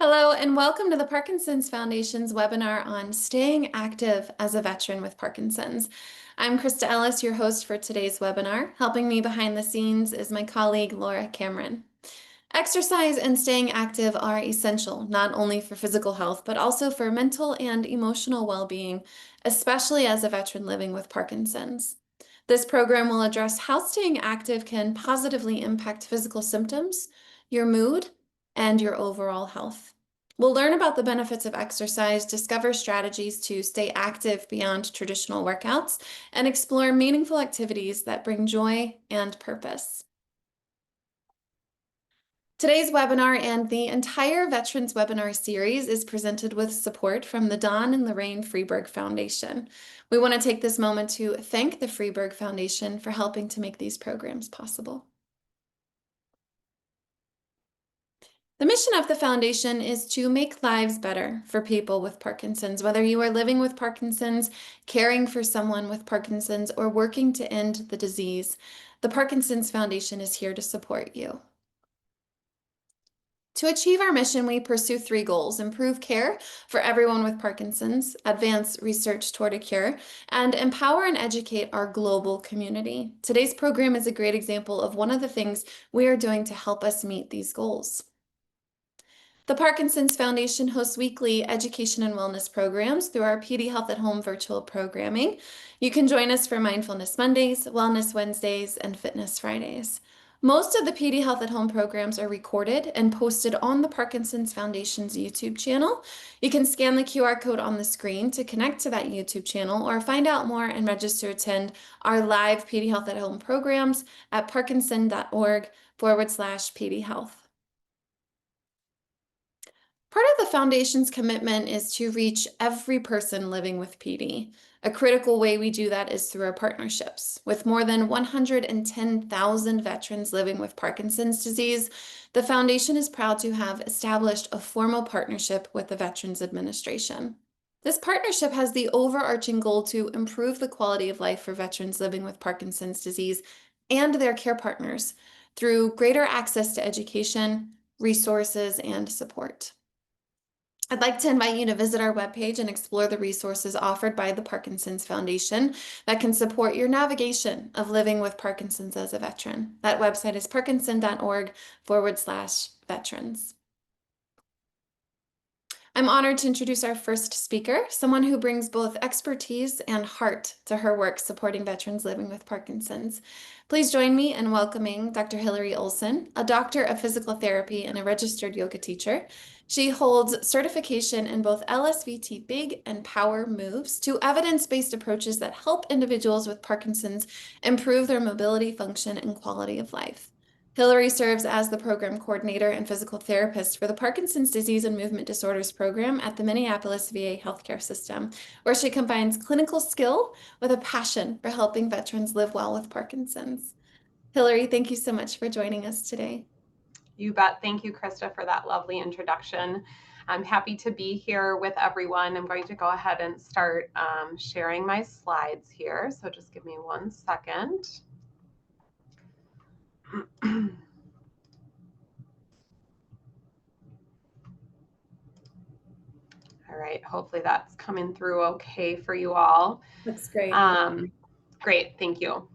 Hello, and welcome to the Parkinson's Foundation's webinar on staying active as a veteran with Parkinson's. I'm Krista Ellis, your host for today's webinar. Helping me behind the scenes is my colleague, Laura Cameron. Exercise and staying active are essential, not only for physical health, but also for mental and emotional well-being, especially as a veteran living with Parkinson's. This program will address how staying active can positively impact physical symptoms, your mood, and your overall health. We'll learn about the benefits of exercise, discover strategies to stay active beyond traditional workouts, and explore meaningful activities that bring joy and purpose. Today's webinar and the entire Veterans Webinar series is presented with support from the Don and Lorraine Freeburg Foundation. We want to take this moment to thank the Freeburg Foundation for helping to make these programs possible. The mission of the foundation is to make lives better for people with Parkinson's, whether you are living with Parkinson's, caring for someone with Parkinson's, or working to end the disease. The Parkinson's Foundation is here to support you. To achieve our mission, we pursue three goals: improve care for everyone with Parkinson's, advance research toward a cure, and empower and educate our global community. Today's program is a great example of one of the things we are doing to help us meet these goals. The Parkinson's Foundation hosts weekly education and wellness programs through our PD Health at Home virtual programming. You can join us for Mindfulness Mondays, Wellness Wednesdays, and Fitness Fridays. Most of the PD Health at Home programs are recorded and posted on the Parkinson's Foundation's YouTube channel. You can scan the QR code on the screen to connect to that YouTube channel or find out more and register to attend our live PD Health at Home programs at parkinson.org/PD Health. Part of the foundation's commitment is to reach every person living with PD. A critical way we do that is through our partnerships. With more than 110,000 veterans living with Parkinson's disease, the foundation is proud to have established a formal partnership with the Veterans Administration. This partnership has the overarching goal to improve the quality of life for veterans living with Parkinson's disease and their care partners through greater access to education, resources, and support. I'd like to invite you to visit our webpage and explore the resources offered by the Parkinson's Foundation that can support your navigation of living with Parkinson's as a veteran. That website is parkinson.org/veterans. I'm honored to introduce our first speaker, someone who brings both expertise and heart to her work supporting veterans living with Parkinson's. Please join me in welcoming Dr. Hillari Olson, a doctor of physical therapy and a registered yoga teacher. She holds certification in both LSVT Big and Power Moves, two evidence-based approaches that help individuals with Parkinson's improve their mobility, function, and quality of life. Hillari serves as the program coordinator and physical therapist for the Parkinson's Disease and Movement Disorders program at the Minneapolis VA healthcare system, where she combines clinical skill with a passion for helping veterans live well with Parkinson's. Hillari, thank you so much for joining us today. You bet. Thank you, Krista, for that lovely introduction. I'm happy to be here with everyone. I'm going to go ahead and start sharing my slides here. So just give me 1 second. All right, hopefully that's coming through okay for you all. Looks great. Great, thank you.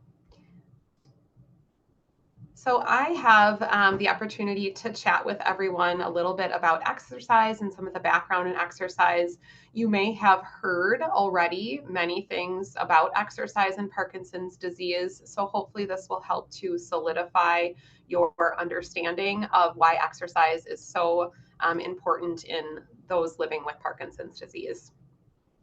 So I have the opportunity to chat with everyone a little bit about exercise and some of the background in exercise. You may have heard already many things about exercise and Parkinson's disease. So hopefully this will help to solidify your understanding of why exercise is so important in those living with Parkinson's disease.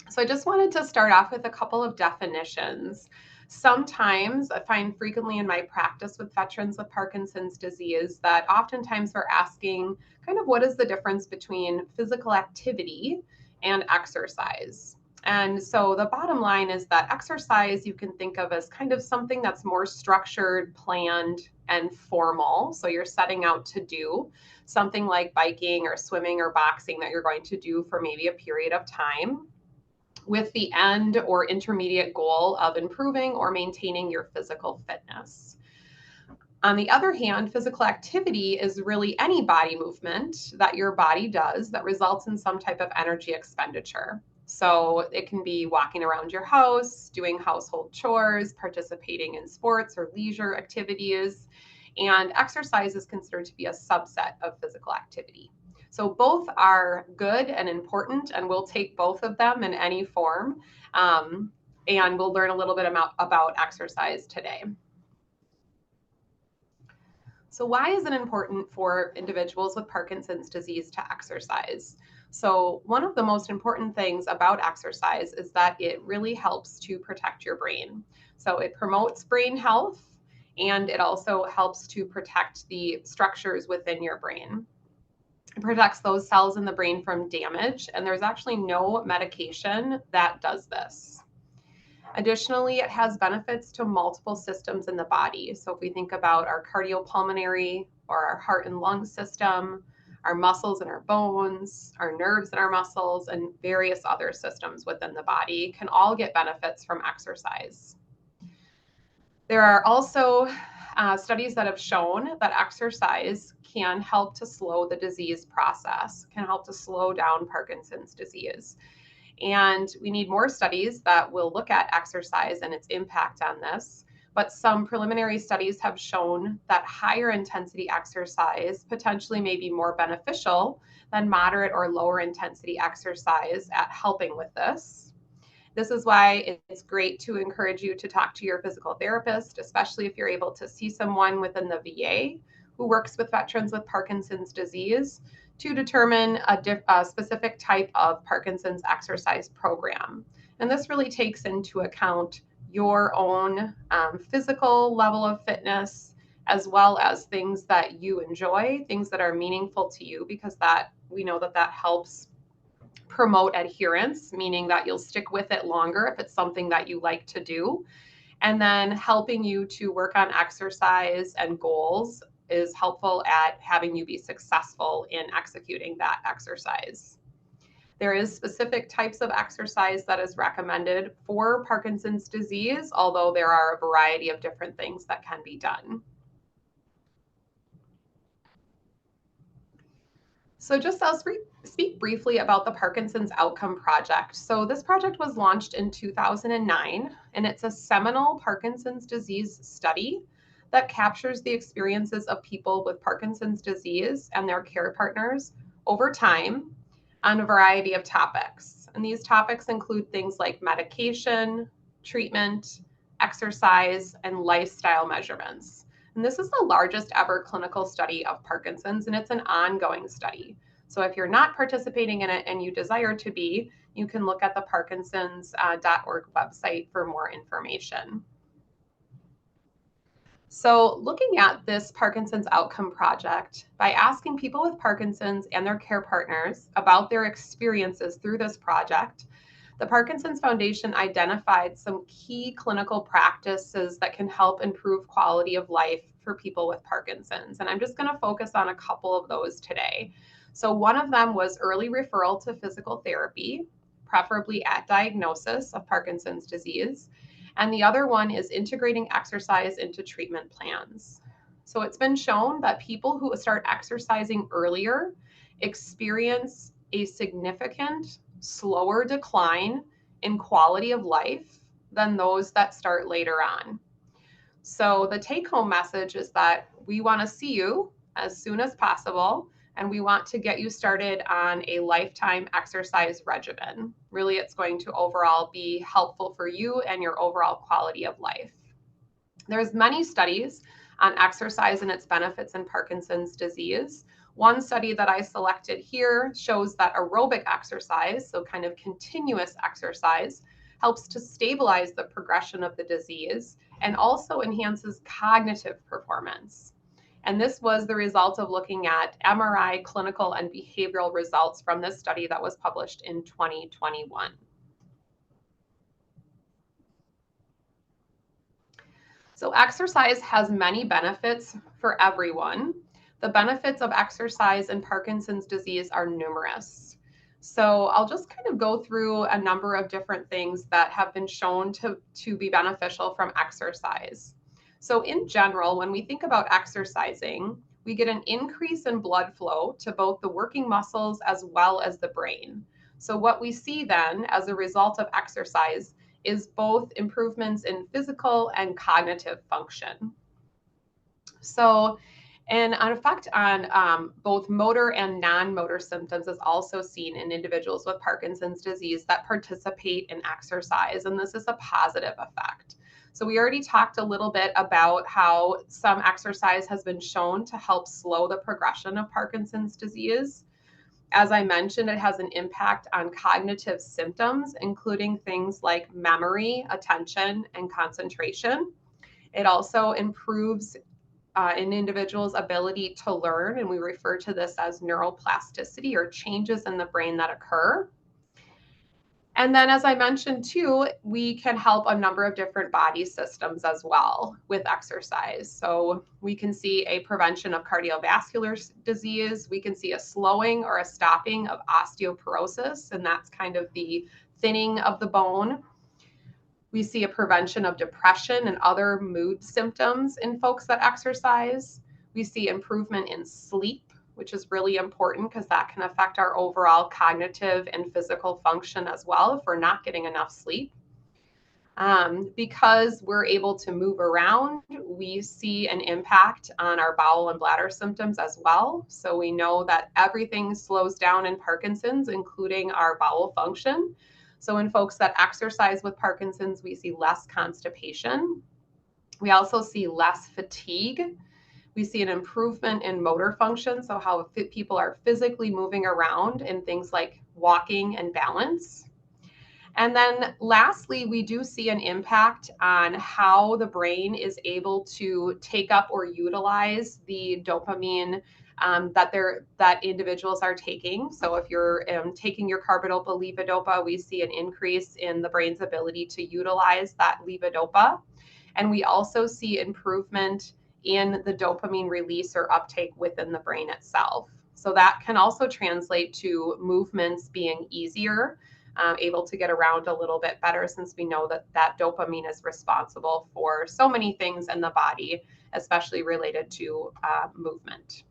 So I just wanted to start off with a couple of definitions. Sometimes I find frequently in my practice with veterans with Parkinson's disease that oftentimes we're asking kind of what is the difference between physical activity and exercise. And so the bottom line is that exercise you can think of as kind of something that's more structured, planned, and formal. So you're setting out to do something like biking or swimming or boxing that you're going to do for maybe a period of time, with the end or intermediate goal of improving or maintaining your physical fitness. On the other hand, physical activity is really any body movement that your body does that results in some type of energy expenditure. So it can be walking around your house, doing household chores, participating in sports or leisure activities, and exercise is considered to be a subset of physical activity. So both are good and important, and we'll take both of them in any form. And we'll learn a little bit about exercise today. So why is it important for individuals with Parkinson's disease to exercise? So one of the most important things about exercise is that it really helps to protect your brain. So it promotes brain health, and it also helps to protect the structures within your brain. It protects those cells in the brain from damage, and there's actually no medication that does this. Additionally, it has benefits to multiple systems in the body. So if we think about our cardiopulmonary or our heart and lung system, our muscles and our bones, our nerves and our muscles, and various other systems within the body can all get benefits from exercise. There are also studies that have shown that exercise can help to slow the disease process, can help to slow down Parkinson's disease. And we need more studies that will look at exercise and its impact on this. But some preliminary studies have shown that higher intensity exercise potentially may be more beneficial than moderate or lower intensity exercise at helping with this. This is why it's great to encourage you to talk to your physical therapist, especially if you're able to see someone within the VA who works with veterans with Parkinson's disease to determine a specific type of Parkinson's exercise program. And this really takes into account your own physical level of fitness, as well as things that you enjoy, things that are meaningful to you, because that we know that that helps promote adherence, meaning that you'll stick with it longer if it's something that you like to do. And then helping you to work on exercise and goals is helpful at having you be successful in executing that exercise. There is specific types of exercise that is recommended for Parkinson's disease, although there are a variety of different things that can be done. So just I'll speak briefly about the Parkinson's Outcome Project. So this project was launched in 2009, and it's a seminal Parkinson's disease study that captures the experiences of people with Parkinson's disease and their care partners over time on a variety of topics. And these topics include things like medication, treatment, exercise, and lifestyle measurements. And this is the largest ever clinical study of Parkinson's, and it's an ongoing study. So if you're not participating in it and you desire to be, you can look at the Parkinsons.org website for more information. So looking at this Parkinson's Outcome Project, by asking people with Parkinson's and their care partners about their experiences through this project, the Parkinson's Foundation identified some key clinical practices that can help improve quality of life for people with Parkinson's. And I'm just going to focus on a couple of those today. So one of them was early referral to physical therapy, preferably at diagnosis of Parkinson's disease. And the other one is integrating exercise into treatment plans. So it's been shown that people who start exercising earlier experience a significant slower decline in quality of life than those that start later on. So the take-home message is that we want to see you as soon as possible, and we want to get you started on a lifetime exercise regimen. Really, it's going to overall be helpful for you and your overall quality of life. There's many studies on exercise and its benefits in Parkinson's disease. One study that I selected here shows that aerobic exercise, so kind of continuous exercise, helps to stabilize the progression of the disease and also enhances cognitive performance. And this was the result of looking at MRI clinical and behavioral results from this study that was published in 2021. So exercise has many benefits for everyone. The benefits of exercise in Parkinson's disease are numerous. So I'll just kind of go through a number of different things that have been shown to be beneficial from exercise. So in general, when we think about exercising, we get an increase in blood flow to both the working muscles as well as the brain. So what we see then as a result of exercise is both improvements in physical and cognitive function. So an effect on both motor and non-motor symptoms is also seen in individuals with Parkinson's disease that participate in exercise, and this is a positive effect. So we already talked a little bit about how some exercise has been shown to help slow the progression of Parkinson's disease. As I mentioned, it has an impact on cognitive symptoms, including things like memory, attention, and concentration. It also improves an individual's ability to learn, and we refer to this as neuroplasticity, or changes in the brain that occur. And then, as I mentioned too, we can help a number of different body systems as well with exercise. So we can see a prevention of cardiovascular disease. We can see a slowing or a stopping of osteoporosis, and that's kind of the thinning of the bone. We see a prevention of depression and other mood symptoms in folks that exercise. We see improvement in sleep, which is really important because that can affect our overall cognitive and physical function as well if we're not getting enough sleep. Because we're able to move around, we see an impact on our bowel and bladder symptoms as well. So we know that everything slows down in Parkinson's, including our bowel function. So in folks that exercise with Parkinson's, we see less constipation. We also see less fatigue. We see an improvement in motor function, so how people are physically moving around in things like walking and balance. And then lastly, we do see an impact on how the brain is able to take up or utilize the dopamine that individuals are taking. So if you're taking your carbidopa levodopa, we see an increase in the brain's ability to utilize that levodopa. And we also see improvement in the dopamine release or uptake within the brain itself. So that can also translate to movements being easier, able to get around a little bit better, since we know that that dopamine is responsible for so many things in the body, especially related to movement.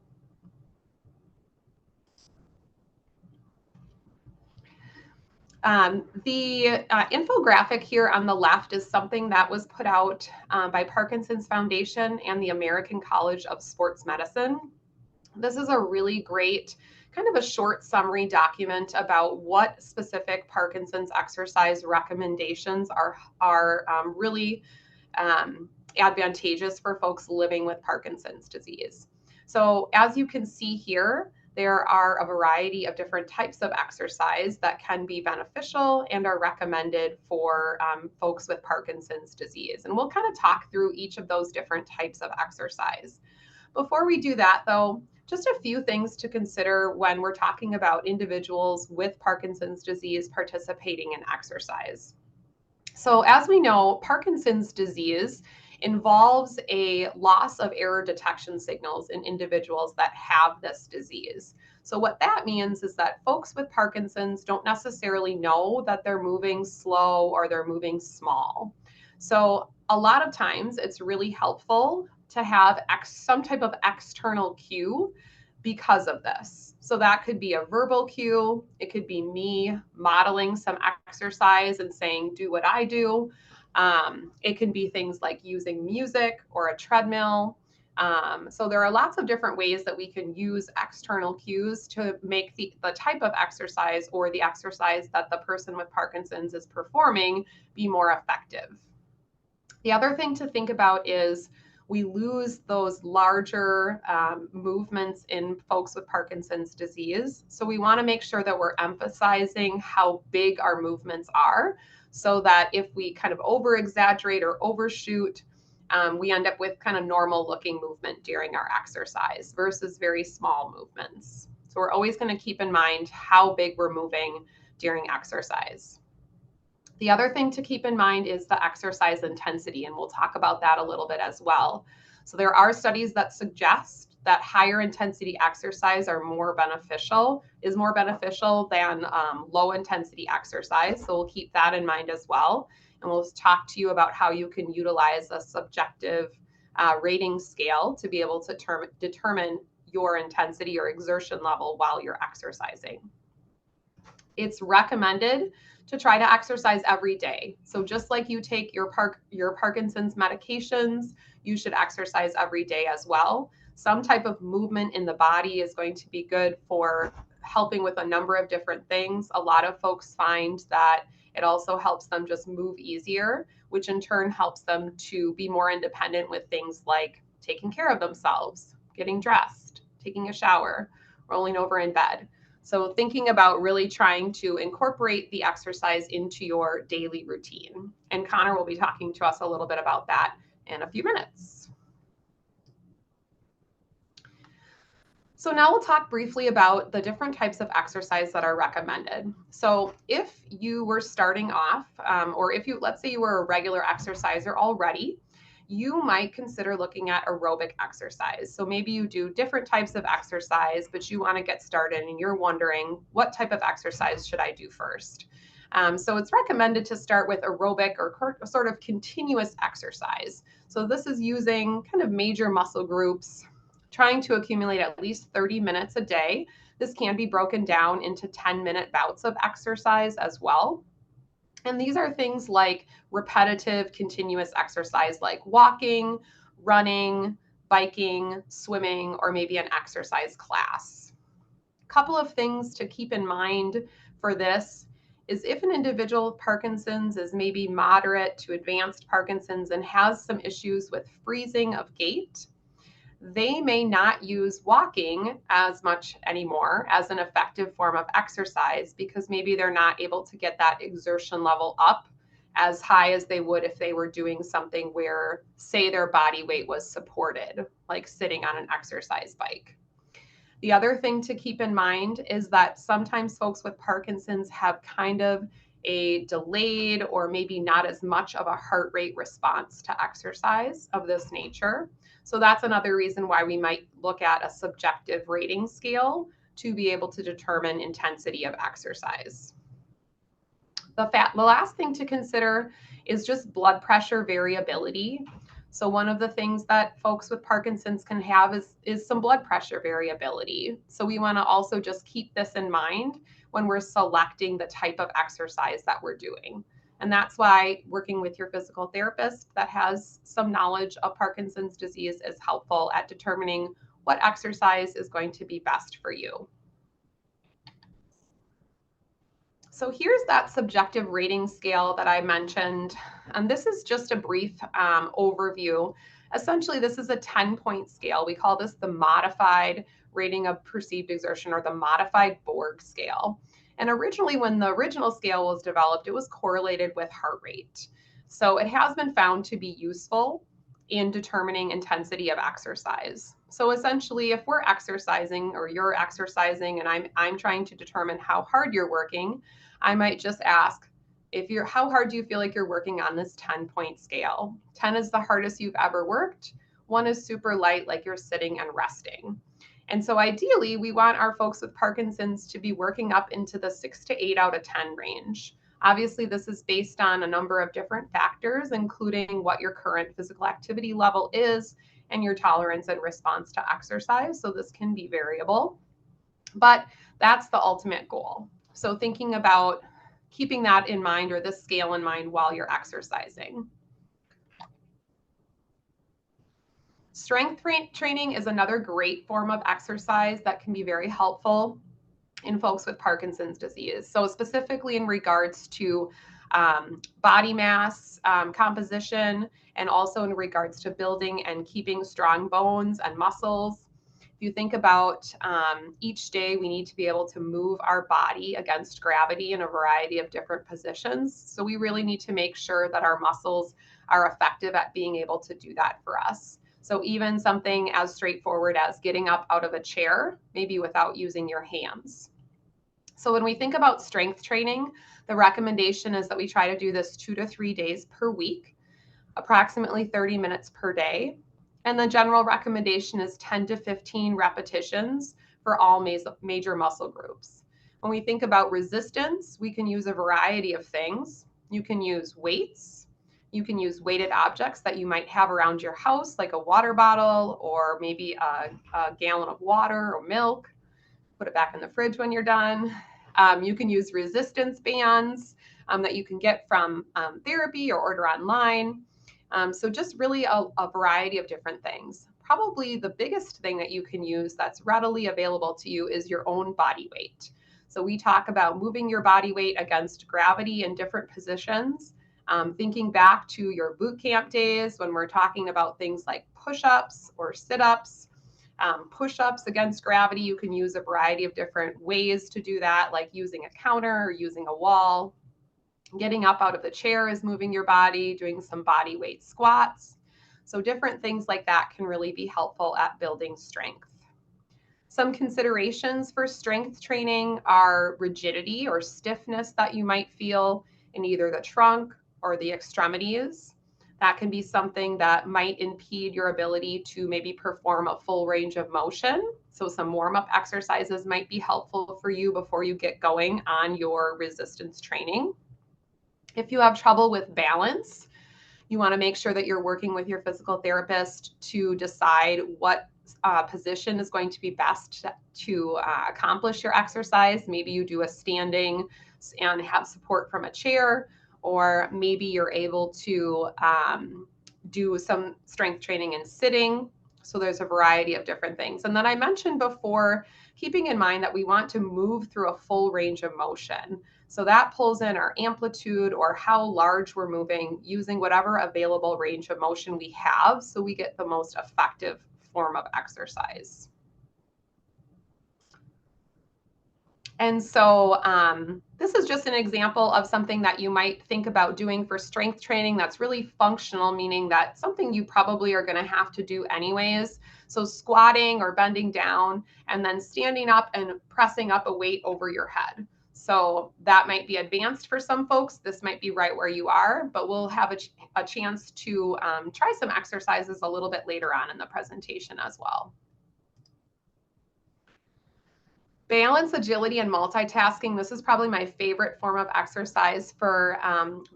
The infographic here on the left is something that was put out by Parkinson's Foundation and the American College of Sports Medicine. This is a really great kind of a short summary document about what specific Parkinson's exercise recommendations are really advantageous for folks living with Parkinson's disease. So as you can see here, there are a variety of different types of exercise that can be beneficial and are recommended for folks with Parkinson's disease. And we'll kind of talk through each of those different types of exercise. Before we do that, though, just a few things to consider when we're talking about individuals with Parkinson's disease participating in exercise. So as we know, Parkinson's disease involves a loss of error detection signals in individuals that have this disease. So what that means is that folks with Parkinson's don't necessarily know that they're moving slow or they're moving small. So a lot of times it's really helpful to have some type of external cue because of this. So that could be a verbal cue. It could be me modeling some exercise and saying, do what I do. It can be things like using music or a treadmill. So there are lots of different ways that we can use external cues to make the type of exercise or the exercise that the person with Parkinson's is performing be more effective. The other thing to think about is we lose those larger movements in folks with Parkinson's disease. So we want to make sure that we're emphasizing how big our movements are, so that if we kind of over exaggerate or overshoot, we end up with kind of normal looking movement during our exercise versus very small movements. So we're always going to keep in mind how big we're moving during exercise. The other thing to keep in mind is the exercise intensity, and we'll talk about that a little bit as well. So there are studies that suggest that higher intensity exercise is more beneficial than low intensity exercise. So we'll keep that in mind as well. And we'll talk to you about how you can utilize a subjective rating scale to be able to determine your intensity or exertion level while you're exercising. It's recommended to try to exercise every day. So just like you take your Parkinson's medications, you should exercise every day as well. Some type of movement in the body is going to be good for helping with a number of different things. A lot of folks find that it also helps them just move easier, which in turn helps them to be more independent with things like taking care of themselves, getting dressed, taking a shower, rolling over in bed. So thinking about really trying to incorporate the exercise into your daily routine. And Konner will be talking to us a little bit about that in a few minutes. So now we'll talk briefly about the different types of exercise that are recommended. So if you were starting off, or if you, let's say you were a regular exerciser already, you might consider looking at aerobic exercise. So maybe you do different types of exercise, but you want to get started and you're wondering, what type of exercise should I do first? So it's recommended to start with aerobic or sort of continuous exercise. So this is using kind of major muscle groups, trying to accumulate at least 30 minutes a day. This can be broken down into 10-minute bouts of exercise as well. And these are things like repetitive, continuous exercise like walking, running, biking, swimming, or maybe an exercise class. A couple of things to keep in mind for this is if an individual with Parkinson's is maybe moderate to advanced Parkinson's and has some issues with freezing of gait, they may not use walking as much anymore as an effective form of exercise because maybe they're not able to get that exertion level up as high as they would if they were doing something where, say, their body weight was supported, like sitting on an exercise bike. The other thing to keep in mind is that sometimes folks with Parkinson's have kind of a delayed or maybe not as much of a heart rate response to exercise of this nature. So that's another reason why we might look at a subjective rating scale to be able to determine intensity of exercise. The last thing to consider is just blood pressure variability. So one of the things that folks with Parkinson's can have is some blood pressure variability. So we want to also just keep this in mind when we're selecting the type of exercise that we're doing. And that's why working with your physical therapist that has some knowledge of Parkinson's disease is helpful at determining what exercise is going to be best for you. So here's that subjective rating scale that I mentioned. And this is just a brief overview. Essentially, this is a 10-point scale. We call this the modified rating of perceived exertion, or the modified Borg scale. And originally, when the original scale was developed, it was correlated with heart rate. So it has been found to be useful in determining intensity of exercise. So essentially, if we're exercising or you're exercising and I'm trying to determine how hard you're working, I might just ask, how hard do you feel like you're working on this 10-point scale? 10 is the hardest you've ever worked. 1 is super light, like you're sitting and resting. And so ideally, we want our folks with Parkinson's to be working up into the 6 to 8 out of 10 range. Obviously, this is based on a number of different factors, including what your current physical activity level is and your tolerance and response to exercise. So this can be variable, but that's the ultimate goal. So thinking about keeping that in mind, or this scale in mind, while you're exercising. Strength training is another great form of exercise that can be very helpful in folks with Parkinson's disease. So specifically in regards to body mass composition, and also in regards to building and keeping strong bones and muscles. If you think about each day, we need to be able to move our body against gravity in a variety of different positions. So we really need to make sure that our muscles are effective at being able to do that for us. So even something as straightforward as getting up out of a chair, maybe without using your hands. So when we think about strength training, the recommendation is that we try to do this 2 to 3 days per week, approximately 30 minutes per day. And the general recommendation is 10 to 15 repetitions for all major muscle groups. When we think about resistance, we can use a variety of things. You can use weights, You can use weighted objects that you might have around your house, like a water bottle or maybe a gallon of water or milk. Put it back in the fridge when you're done. You can use resistance bands that you can get from therapy or order online. So just really a variety of different things. Probably the biggest thing that you can use that's readily available to you is your own body weight. So we talk about moving your body weight against gravity in different positions. Thinking back to your boot camp days when we're talking about things like push-ups or sit-ups, push-ups against gravity, you can use a variety of different ways to do that, like using a counter or using a wall. Getting up out of the chair is moving your body, doing some body weight squats. So different things like that can really be helpful at building strength. Some considerations for strength training are rigidity or stiffness that you might feel in either the trunk or the extremities. That can be something that might impede your ability to maybe perform a full range of motion. So some warm-up exercises might be helpful for you before you get going on your resistance training. If you have trouble with balance, you want to make sure that you're working with your physical therapist to decide what position is going to be best to accomplish your exercise. Maybe you do a standing and have support from a chair, or maybe you're able to do some strength training in sitting. So there's a variety of different things. And then I mentioned before, keeping in mind that we want to move through a full range of motion. So that pulls in our amplitude or how large we're moving using whatever available range of motion we have, so we get the most effective form of exercise. And so this is just an example of something that you might think about doing for strength training that's really functional, meaning that something you probably are going to have to do anyways. So squatting or bending down and then standing up and pressing up a weight over your head. So that might be advanced for some folks. This might be right where you are, but we'll have a chance to try some exercises a little bit later on in the presentation as well. Balance, agility, and multitasking. This is probably my favorite form of exercise for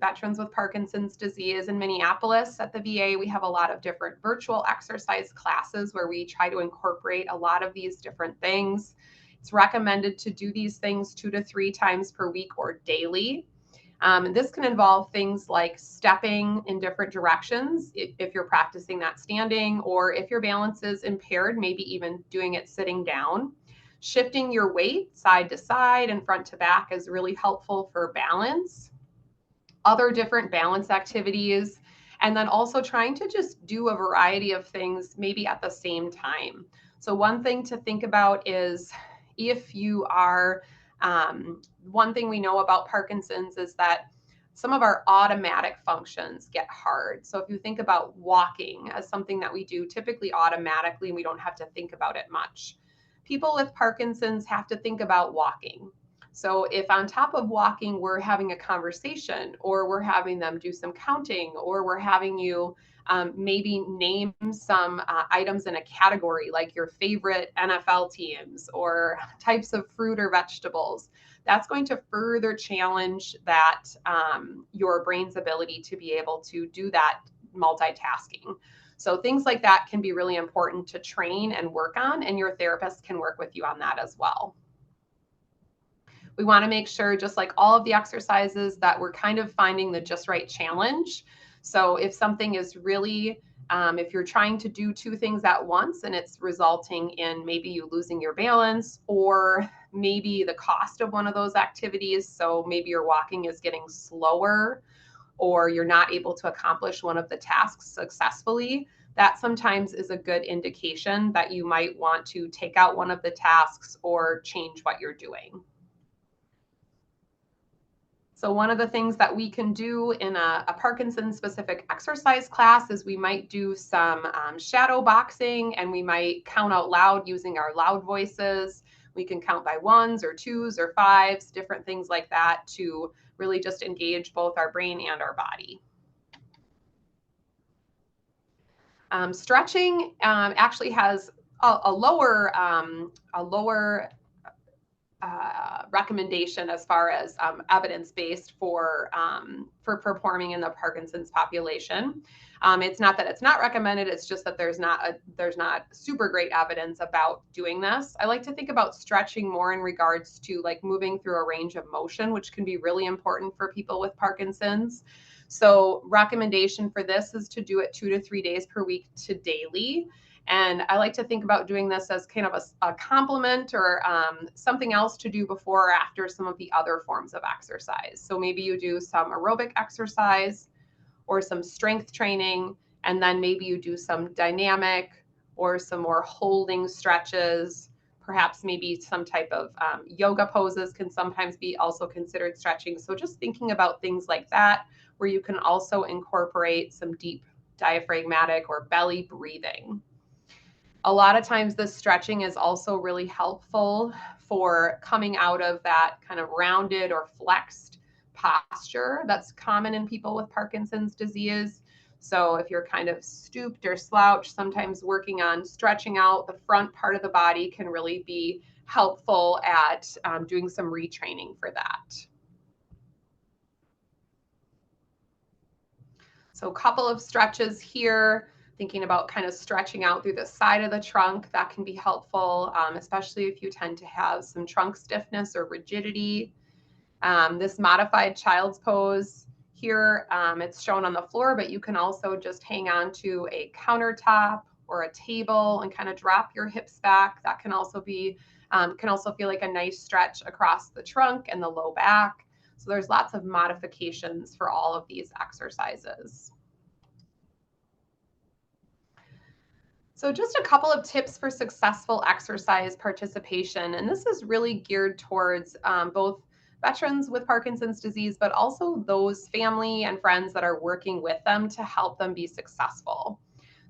veterans with Parkinson's disease. In Minneapolis at the VA, we have a lot of different virtual exercise classes where we try to incorporate a lot of these different things. It's recommended to do these things 2 to 3 times per week or daily. This can involve things like stepping in different directions if you're practicing that standing, or if your balance is impaired, maybe even doing it sitting down. Shifting your weight side to side and front to back is really helpful for balance. Other different balance activities, and then also trying to just do a variety of things maybe at the same time. So one thing to think about is if you are, one thing we know about Parkinson's is that some of our automatic functions get hard. So if you think about walking as something that we do typically automatically, we don't have to think about it much. People with Parkinson's have to think about walking. So if on top of walking, we're having a conversation, or we're having them do some counting, or we're having you maybe name some items in a category, like your favorite NFL teams or types of fruit or vegetables, that's going to further challenge that your brain's ability to be able to do that multitasking. So things like that can be really important to train and work on, and your therapist can work with you on that as well. We want to make sure, just like all of the exercises, that we're kind of finding the just right challenge. So if something is really, if you're trying to do 2 things at once and it's resulting in maybe you losing your balance, or maybe the cost of one of those activities, so maybe your walking is getting slower, or you're not able to accomplish one of the tasks successfully, that sometimes is a good indication that you might want to take out one of the tasks or change what you're doing. So one of the things that we can do in a Parkinson's specific exercise class is we might do some shadow boxing, and we might count out loud using our loud voices. We can count by 1s or 2s or 5s, different things like that, to really just engage both our brain and our body. Stretching actually has a lower recommendation as far as evidence-based for performing in the Parkinson's population. It's not that it's not recommended, it's just that there's not super great evidence about doing this. I like to think about stretching more in regards to like moving through a range of motion, which can be really important for people with Parkinson's. So recommendation for this is to do it 2 to 3 days per week to daily. And I like to think about doing this as kind of a complement or something else to do before or after some of the other forms of exercise. So maybe you do some aerobic exercise or some strength training, and then maybe you do some dynamic or some more holding stretches. Perhaps maybe some type of yoga poses can sometimes be also considered stretching. So just thinking about things like that, where you can also incorporate some deep diaphragmatic or belly breathing. A lot of times this stretching is also really helpful for coming out of that kind of rounded or flexed posture that's common in people with Parkinson's disease. So if you're kind of stooped or slouched, sometimes working on stretching out the front part of the body can really be helpful at doing some retraining for that. So a couple of stretches here. Thinking about kind of stretching out through the side of the trunk, that can be helpful, especially if you tend to have some trunk stiffness or rigidity. This modified child's pose here, it's shown on the floor, but you can also just hang on to a countertop or a table and kind of drop your hips back. That can also be, can also feel like a nice stretch across the trunk and the low back. So there's lots of modifications for all of these exercises. So just a couple of tips for successful exercise participation. And this is really geared towards both veterans with Parkinson's disease, but also those family and friends that are working with them to help them be successful.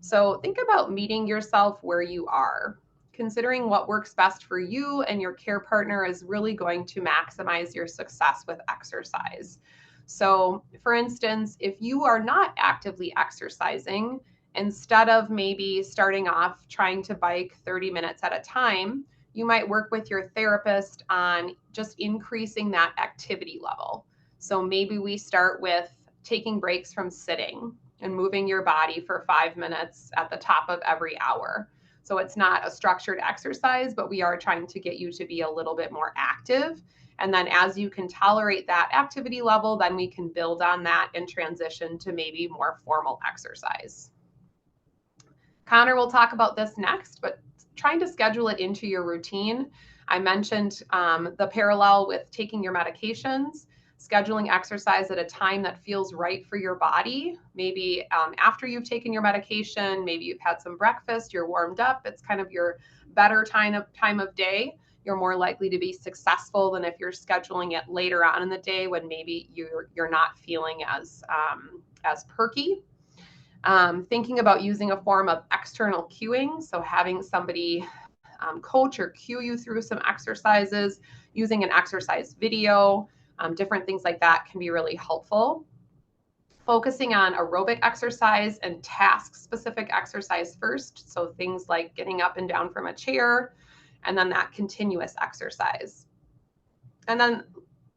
So think about meeting yourself where you are. Considering what works best for you and your care partner is really going to maximize your success with exercise. So for instance, if you are not actively exercising, instead of maybe starting off trying to bike 30 minutes at a time, you might work with your therapist on just increasing that activity level. So maybe we start with taking breaks from sitting and moving your body for 5 minutes at the top of every hour. So it's not a structured exercise, but we are trying to get you to be a little bit more active. And then as you can tolerate that activity level, then we can build on that and transition to maybe more formal exercise. Konner will talk about this next, but trying to schedule it into your routine. I mentioned the parallel with taking your medications, scheduling exercise at a time that feels right for your body. Maybe after you've taken your medication, maybe you've had some breakfast, you're warmed up, it's kind of your better time of day. You're more likely to be successful than if you're scheduling it later on in the day when maybe you're not feeling as perky. Thinking about using a form of external cueing, so having somebody coach or cue you through some exercises, using an exercise video, different things like that can be really helpful. Focusing on aerobic exercise and task-specific exercise first, so things like getting up and down from a chair, and then that continuous exercise. And then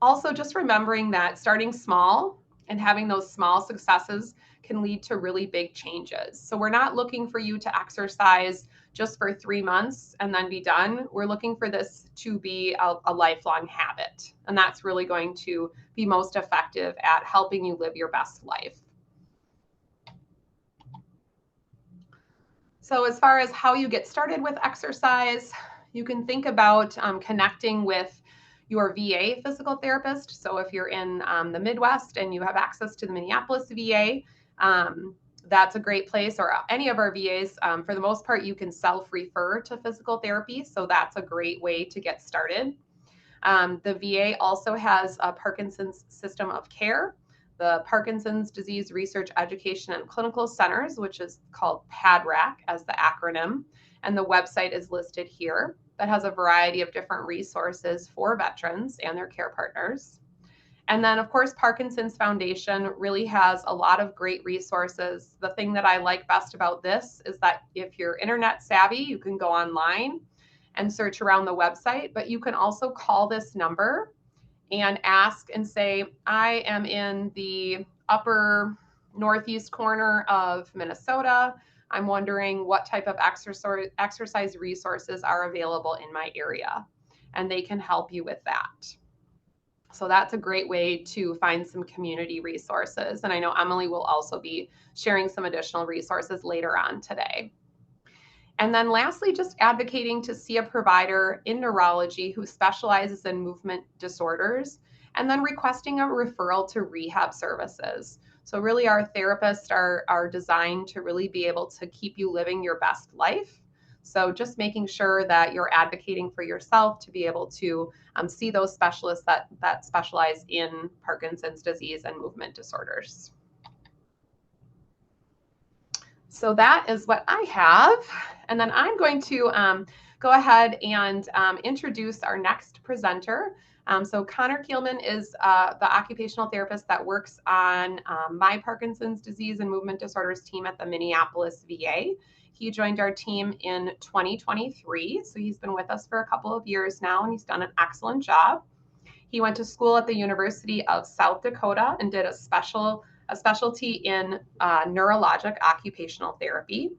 also just remembering that starting small and having those small successes can lead to really big changes. So we're not looking for you to exercise just for 3 months and then be done. We're looking for this to be a lifelong habit. And that's really going to be most effective at helping you live your best life. So as far as how you get started with exercise, you can think about connecting with your VA physical therapist. So if you're in the Midwest and you have access to the Minneapolis VA, that's a great place, or any of our VAs. For the most part, you can self-refer to physical therapy. So that's a great way to get started. The VA also has a Parkinson's system of care, the Parkinson's Disease Research Education and Clinical Centers, which is called PADRECC as the acronym. And the website is listed here. That has a variety of different resources for veterans and their care partners. And then, of course, Parkinson's Foundation really has a lot of great resources. The thing that I like best about this is that if you're internet savvy, you can go online and search around the website, but you can also call this number and ask and say, I am in the upper northeast corner of Minnesota. I'm wondering what type of exercise resources are available in my area, and they can help you with that. So that's a great way to find some community resources. And I know Emily will also be sharing some additional resources later on today. And then lastly, just advocating to see a provider in neurology who specializes in movement disorders, and then requesting a referral to rehab services. So really our therapists are designed to really be able to keep you living your best life. So just making sure that you're advocating for yourself to be able to see those specialists that specialize in Parkinson's disease and movement disorders. So that is what I have. And then I'm going to go ahead and introduce our next presenter. So Konner Kielman is the occupational therapist that works on my Parkinson's disease and movement disorders team at the Minneapolis VA. He joined our team in 2023. So he's been with us for a couple of years now, and he's done an excellent job. He went to school at the University of South Dakota and did a specialty in neurologic occupational therapy.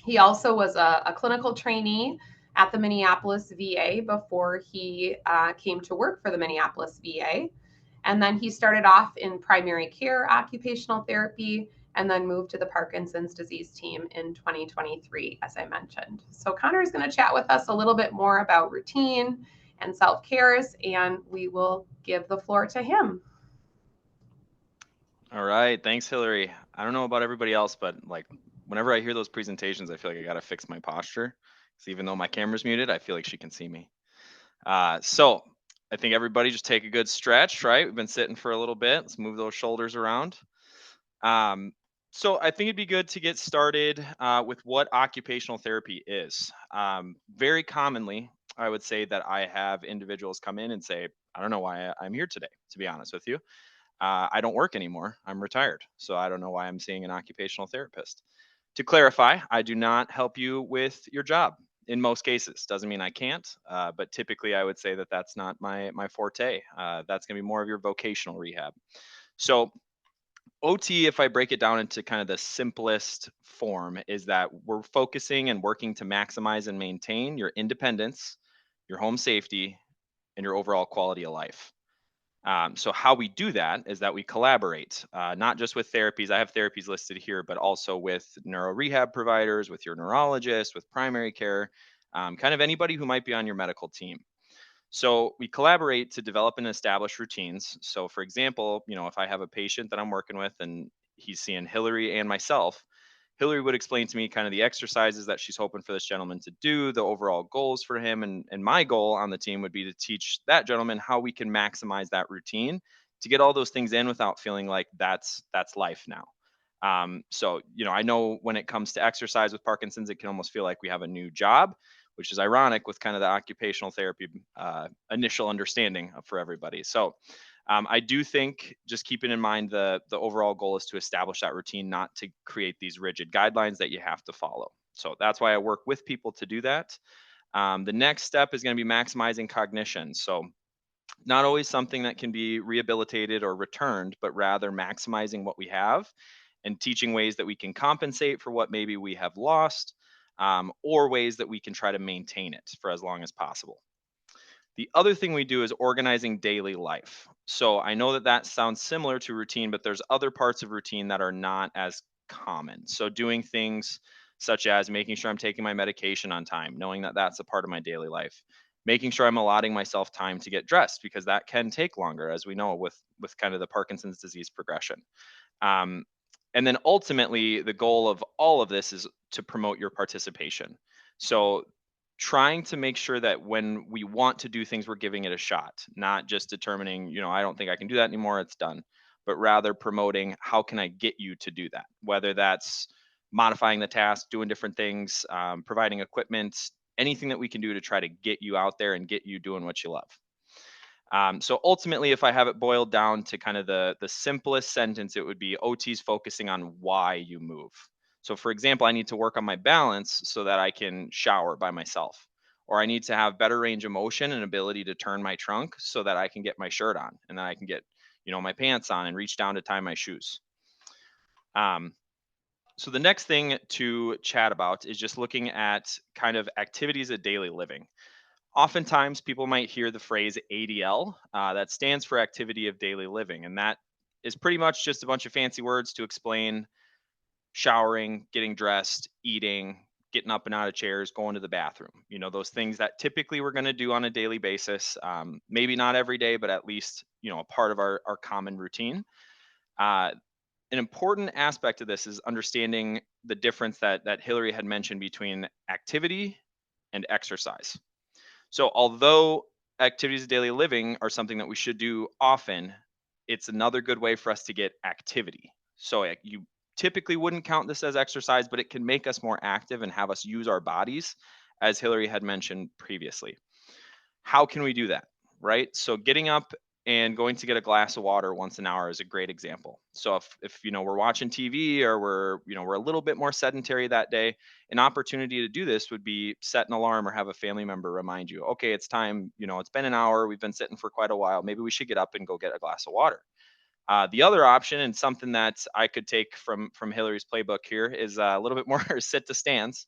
He also was a clinical trainee at the Minneapolis VA before he came to work for the Minneapolis VA. And then he started off in primary care occupational therapy and then moved to the Parkinson's disease team in 2023, as I mentioned. So Konner is going to chat with us a little bit more about routine and self-cares, and we will give the floor to him. All right. Thanks, Hillary. I don't know about everybody else, but like whenever I hear those presentations, I feel like I got to fix my posture. So even though my camera's muted, I feel like she can see me. So I think everybody just take a good stretch, right? We've been sitting for a little bit. Let's move those shoulders around. So I think it'd be good to get started with what occupational therapy is. Very commonly, I would say that I have individuals come in and say, I don't know why I'm here today, to be honest with you. I don't work anymore. I'm retired. So I don't know why I'm seeing an occupational therapist. To clarify, I do not help you with your job in most cases. Doesn't mean I can't, but typically I would say that that's not my forte. That's going to be more of your vocational rehab. So OT, if I break it down into kind of the simplest form, is that we're focusing and working to maximize and maintain your independence, your home safety, and your overall quality of life. So how we do that is that we collaborate, not just with therapies. I have therapies listed here, but also with neuro rehab providers, with your neurologist, with primary care, kind of anybody who might be on your medical team. So we collaborate to develop and establish routines. So for example, if I have a patient that I'm working with and he's seeing Hillary and myself, Hillary would explain to me kind of the exercises that she's hoping for this gentleman to do, the overall goals for him. And my goal on the team would be to teach that gentleman how we can maximize that routine to get all those things in without feeling like that's life now. So, I know when it comes to exercise with Parkinson's, it can almost feel like we have a new job, which is ironic with kind of the occupational therapy initial understanding for everybody. So I do think just keeping in mind the overall goal is to establish that routine, not to create these rigid guidelines that you have to follow. So that's why I work with people to do that. The next step is going to be maximizing cognition. So not always something that can be rehabilitated or returned, but rather maximizing what we have and teaching ways that we can compensate for what maybe we have lost, or ways that we can try to maintain it for as long as possible. The other thing we do is organizing daily life. So I know that sounds similar to routine, but there's other parts of routine that are not as common. So doing things such as making sure I'm taking my medication on time, knowing that that's a part of my daily life, making sure I'm allotting myself time to get dressed because that can take longer, as we know with kind of the Parkinson's disease progression. And then ultimately, the goal of all of this is to promote your participation. So trying to make sure that when we want to do things, we're giving it a shot, not just determining, I don't think I can do that anymore, it's done, but rather promoting how can I get you to do that, whether that's modifying the task, doing different things, providing equipment, anything that we can do to try to get you out there and get you doing what you love. So ultimately, if I have it boiled down to kind of the simplest sentence, it would be OT's focusing on why you move. So for example, I need to work on my balance so that I can shower by myself. or I need to have better range of motion and ability to turn my trunk so that I can get my shirt on and then I can get, my pants on and reach down to tie my shoes. So the next thing to chat about is just looking at kind of activities of daily living. Oftentimes, people might hear the phrase ADL, that stands for activity of daily living, and that is pretty much just a bunch of fancy words to explain showering, getting dressed, eating, getting up and out of chairs, going to the bathroom. Those things that typically we're going to do on a daily basis. Maybe not every day, but at least, a part of our common routine. An important aspect of this is understanding the difference that Hillary had mentioned between activity and exercise. So although activities of daily living are something that we should do often, it's another good way for us to get activity. So you typically wouldn't count this as exercise, but it can make us more active and have us use our bodies, as Hillary had mentioned previously. How can we do that? Right? So getting up and going to get a glass of water once an hour is a great example. So if we're watching TV or we're a little bit more sedentary that day, an opportunity to do this would be set an alarm or have a family member remind you, okay, it's time, it's been an hour, we've been sitting for quite a while, maybe we should get up and go get a glass of water. The other option, and something that I could take from Hillary's playbook here, is a little bit more sit to stands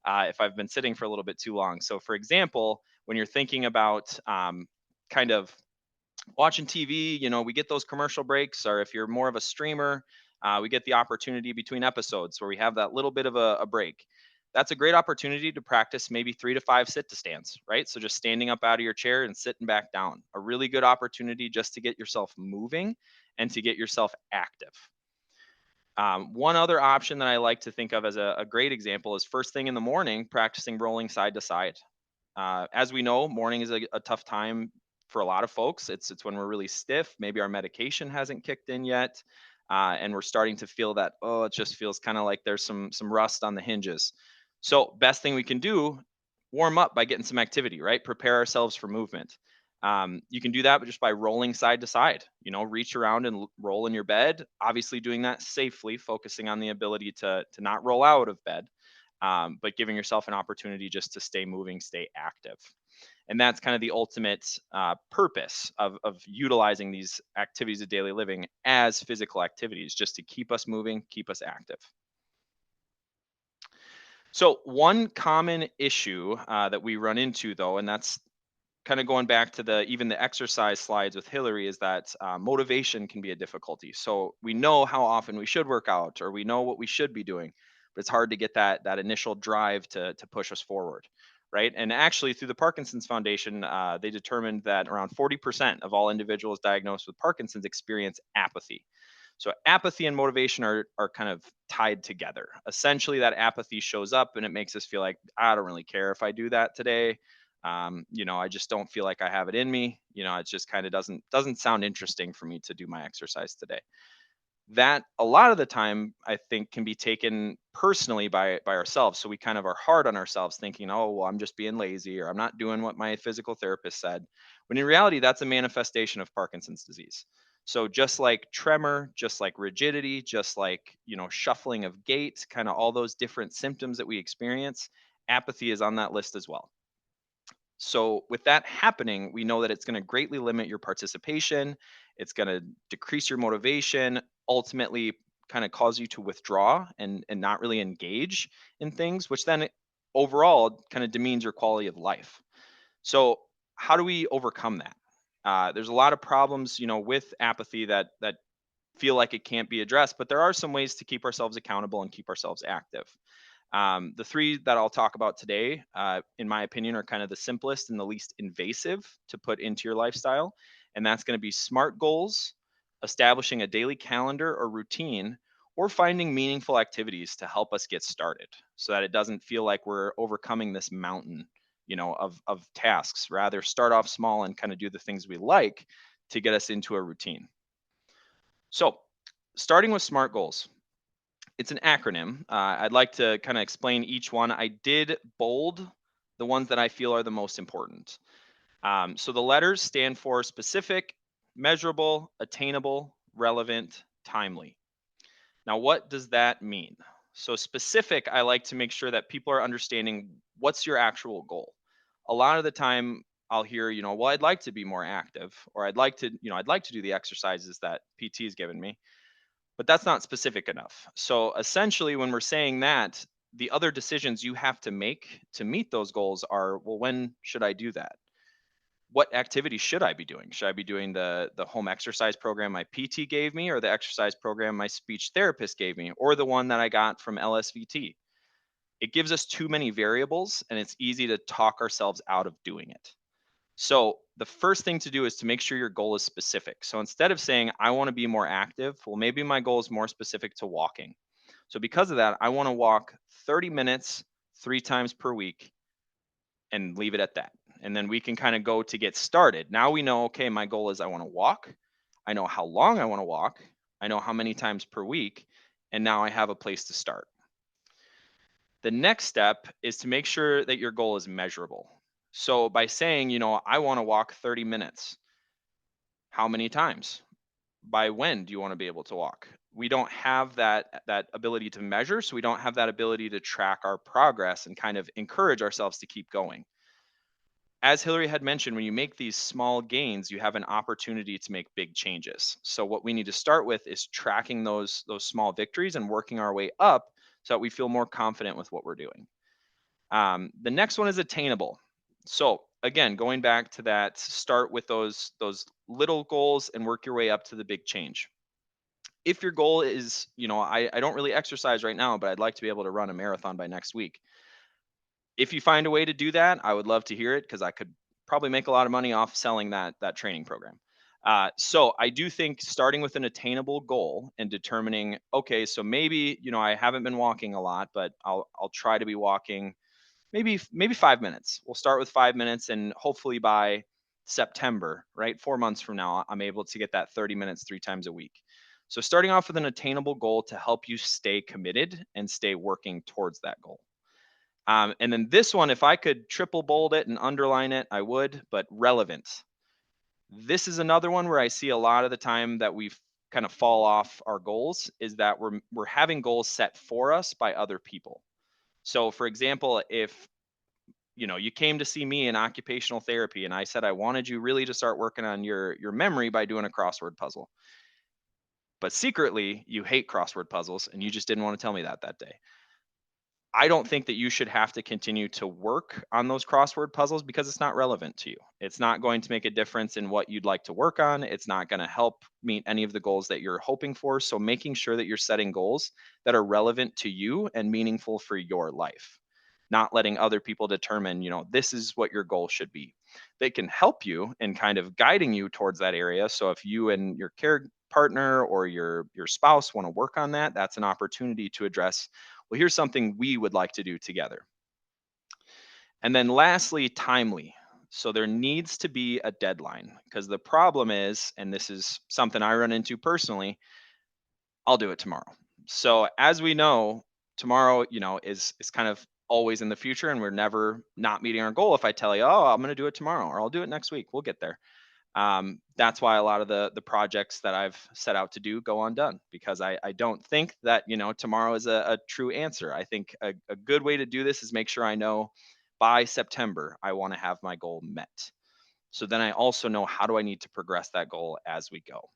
if I've been sitting for a little bit too long. So for example, when you're thinking about kind of watching TV, we get those commercial breaks, or if you're more of a streamer, we get the opportunity between episodes where we have that little bit of a break. That's a great opportunity to practice maybe 3 to 5 sit to stands, right? So just standing up out of your chair and sitting back down. A really good opportunity just to get yourself moving and to get yourself active. One other option that I like to think of as a great example is first thing in the morning, practicing rolling side to side. As we know, morning is a tough time for a lot of folks. It's when we're really stiff. Maybe our medication hasn't kicked in yet, and we're starting to feel that, it just feels kind of like there's some rust on the hinges. So best thing we can do, warm up by getting some activity, right? Prepare ourselves for movement. You can do that just by rolling side to side. Reach around and roll in your bed. Obviously, doing that safely, focusing on the ability to not roll out of bed, but giving yourself an opportunity just to stay moving, stay active. And that's kind of the ultimate purpose of utilizing these activities of daily living as physical activities, just to keep us moving, keep us active. So one common issue that we run into, though, and that's kind of going back to even the exercise slides with Hillary, is that motivation can be a difficulty. So we know how often we should work out, or we know what we should be doing, but it's hard to get that initial drive to push us forward, right? And actually, through the Parkinson's Foundation, they determined that around 40% of all individuals diagnosed with Parkinson's experience apathy. So apathy and motivation are kind of tied together. Essentially, that apathy shows up and it makes us feel like, I don't really care if I do that today. I just don't feel like I have it in me. It just kind of doesn't sound interesting for me to do my exercise today. That a lot of the time I think can be taken personally by ourselves. So we kind of are hard on ourselves, thinking, oh, well, I'm just being lazy, or I'm not doing what my physical therapist said. When in reality, that's a manifestation of Parkinson's disease. So just like tremor, just like rigidity, just like, shuffling of gait, kind of all those different symptoms that we experience, apathy is on that list as well. So with that happening, we know that it's going to greatly limit your participation. It's going to decrease your motivation, ultimately kind of cause you to withdraw and not really engage in things, which then overall kind of demeans your quality of life. So how do we overcome that? There's a lot of problems, with apathy that feel like it can't be addressed, but there are some ways to keep ourselves accountable and keep ourselves active. The 3 that I'll talk about today, in my opinion, are kind of the simplest and the least invasive to put into your lifestyle. And that's going to be SMART goals, establishing a daily calendar or routine, or finding meaningful activities to help us get started so that it doesn't feel like we're overcoming this mountain, of tasks. Rather, start off small and kind of do the things we like to get us into a routine. So starting with SMART goals. It's an acronym. I'd like to kind of explain each one. I did bold the ones that I feel are the most important. So the letters stand for specific, measurable, attainable, relevant, timely. Now, what does that mean? So specific, I like to make sure that people are understanding what's your actual goal. a lot of the time I'll hear, well, I'd like to be more active, or I'd like to do the exercises that PT has given me, but that's not specific enough. So essentially, when we're saying that, the other decisions you have to make to meet those goals are, well, when should I do that? What activity should I be doing? Should I be doing the home exercise program my PT gave me, or the exercise program my speech therapist gave me, or the one that I got from LSVT? It gives us too many variables, and it's easy to talk ourselves out of doing it. So the first thing to do is to make sure your goal is specific. So instead of saying, I want to be more active, well, maybe my goal is more specific to walking. So because of that, I want to walk 30 minutes 3 times per week and leave it at that. And then we can kind of go to get started. Now we know, okay, my goal is I want to walk. I know how long I want to walk. I know how many times per week. And now I have a place to start. The next step is to make sure that your goal is measurable. So by saying, I want to walk 30 minutes, how many times? By when do you want to be able to walk? We don't have that ability to measure, so we don't have that ability to track our progress and kind of encourage ourselves to keep going. As Hillary had mentioned, when you make these small gains, you have an opportunity to make big changes. So what we need to start with is tracking those small victories and working our way up so that we feel more confident with what we're doing. The next one is attainable. So again, going back to that, start with those little goals and work your way up to the big change. If your goal is, I don't really exercise right now, but I'd like to be able to run a marathon by next week. If you find a way to do that, I would love to hear it, because I could probably make a lot of money off selling that training program. So I do think starting with an attainable goal and determining, okay, so maybe I haven't been walking a lot, but I'll try to be walking maybe 5 minutes. We'll start with 5 minutes, and hopefully by September, right, 4 months from now, I'm able to get that 30 minutes 3 times a week. So starting off with an attainable goal to help you stay committed and stay working towards that goal. And then this one, if I could triple bold it and underline it, I would, but relevant. This is another one where I see a lot of the time that we kind of fall off our goals, is that we're having goals set for us by other people. So for example, if you came to see me in occupational therapy and I said I wanted you really to start working on your memory by doing a crossword puzzle, but secretly you hate crossword puzzles and you just didn't want to tell me that day, I don't think that you should have to continue to work on those crossword puzzles, because it's not relevant to you. It's not going to make a difference in what you'd like to work on. It's not going to help meet any of the goals that you're hoping for. So making sure that you're setting goals that are relevant to you and meaningful for your life, not letting other people determine, this is what your goal should be. They can help you in kind of guiding you towards that area. So if you and your care partner or your spouse want to work on that, that's an opportunity to address, well, here's something we would like to do together. And then lastly, timely. So there needs to be a deadline, because the problem is, and this is something I run into personally, I'll do it tomorrow. So as we know, tomorrow, is kind of always in the future, and we're never not meeting our goal if I tell you, oh, I'm going to do it tomorrow, or I'll do it next week. We'll get there. That's why a lot of the projects that I've set out to do go undone, because I don't think that tomorrow is a true answer. I think a good way to do this is make sure I know by September I want to have my goal met. So then I also know, how do I need to progress that goal as we go.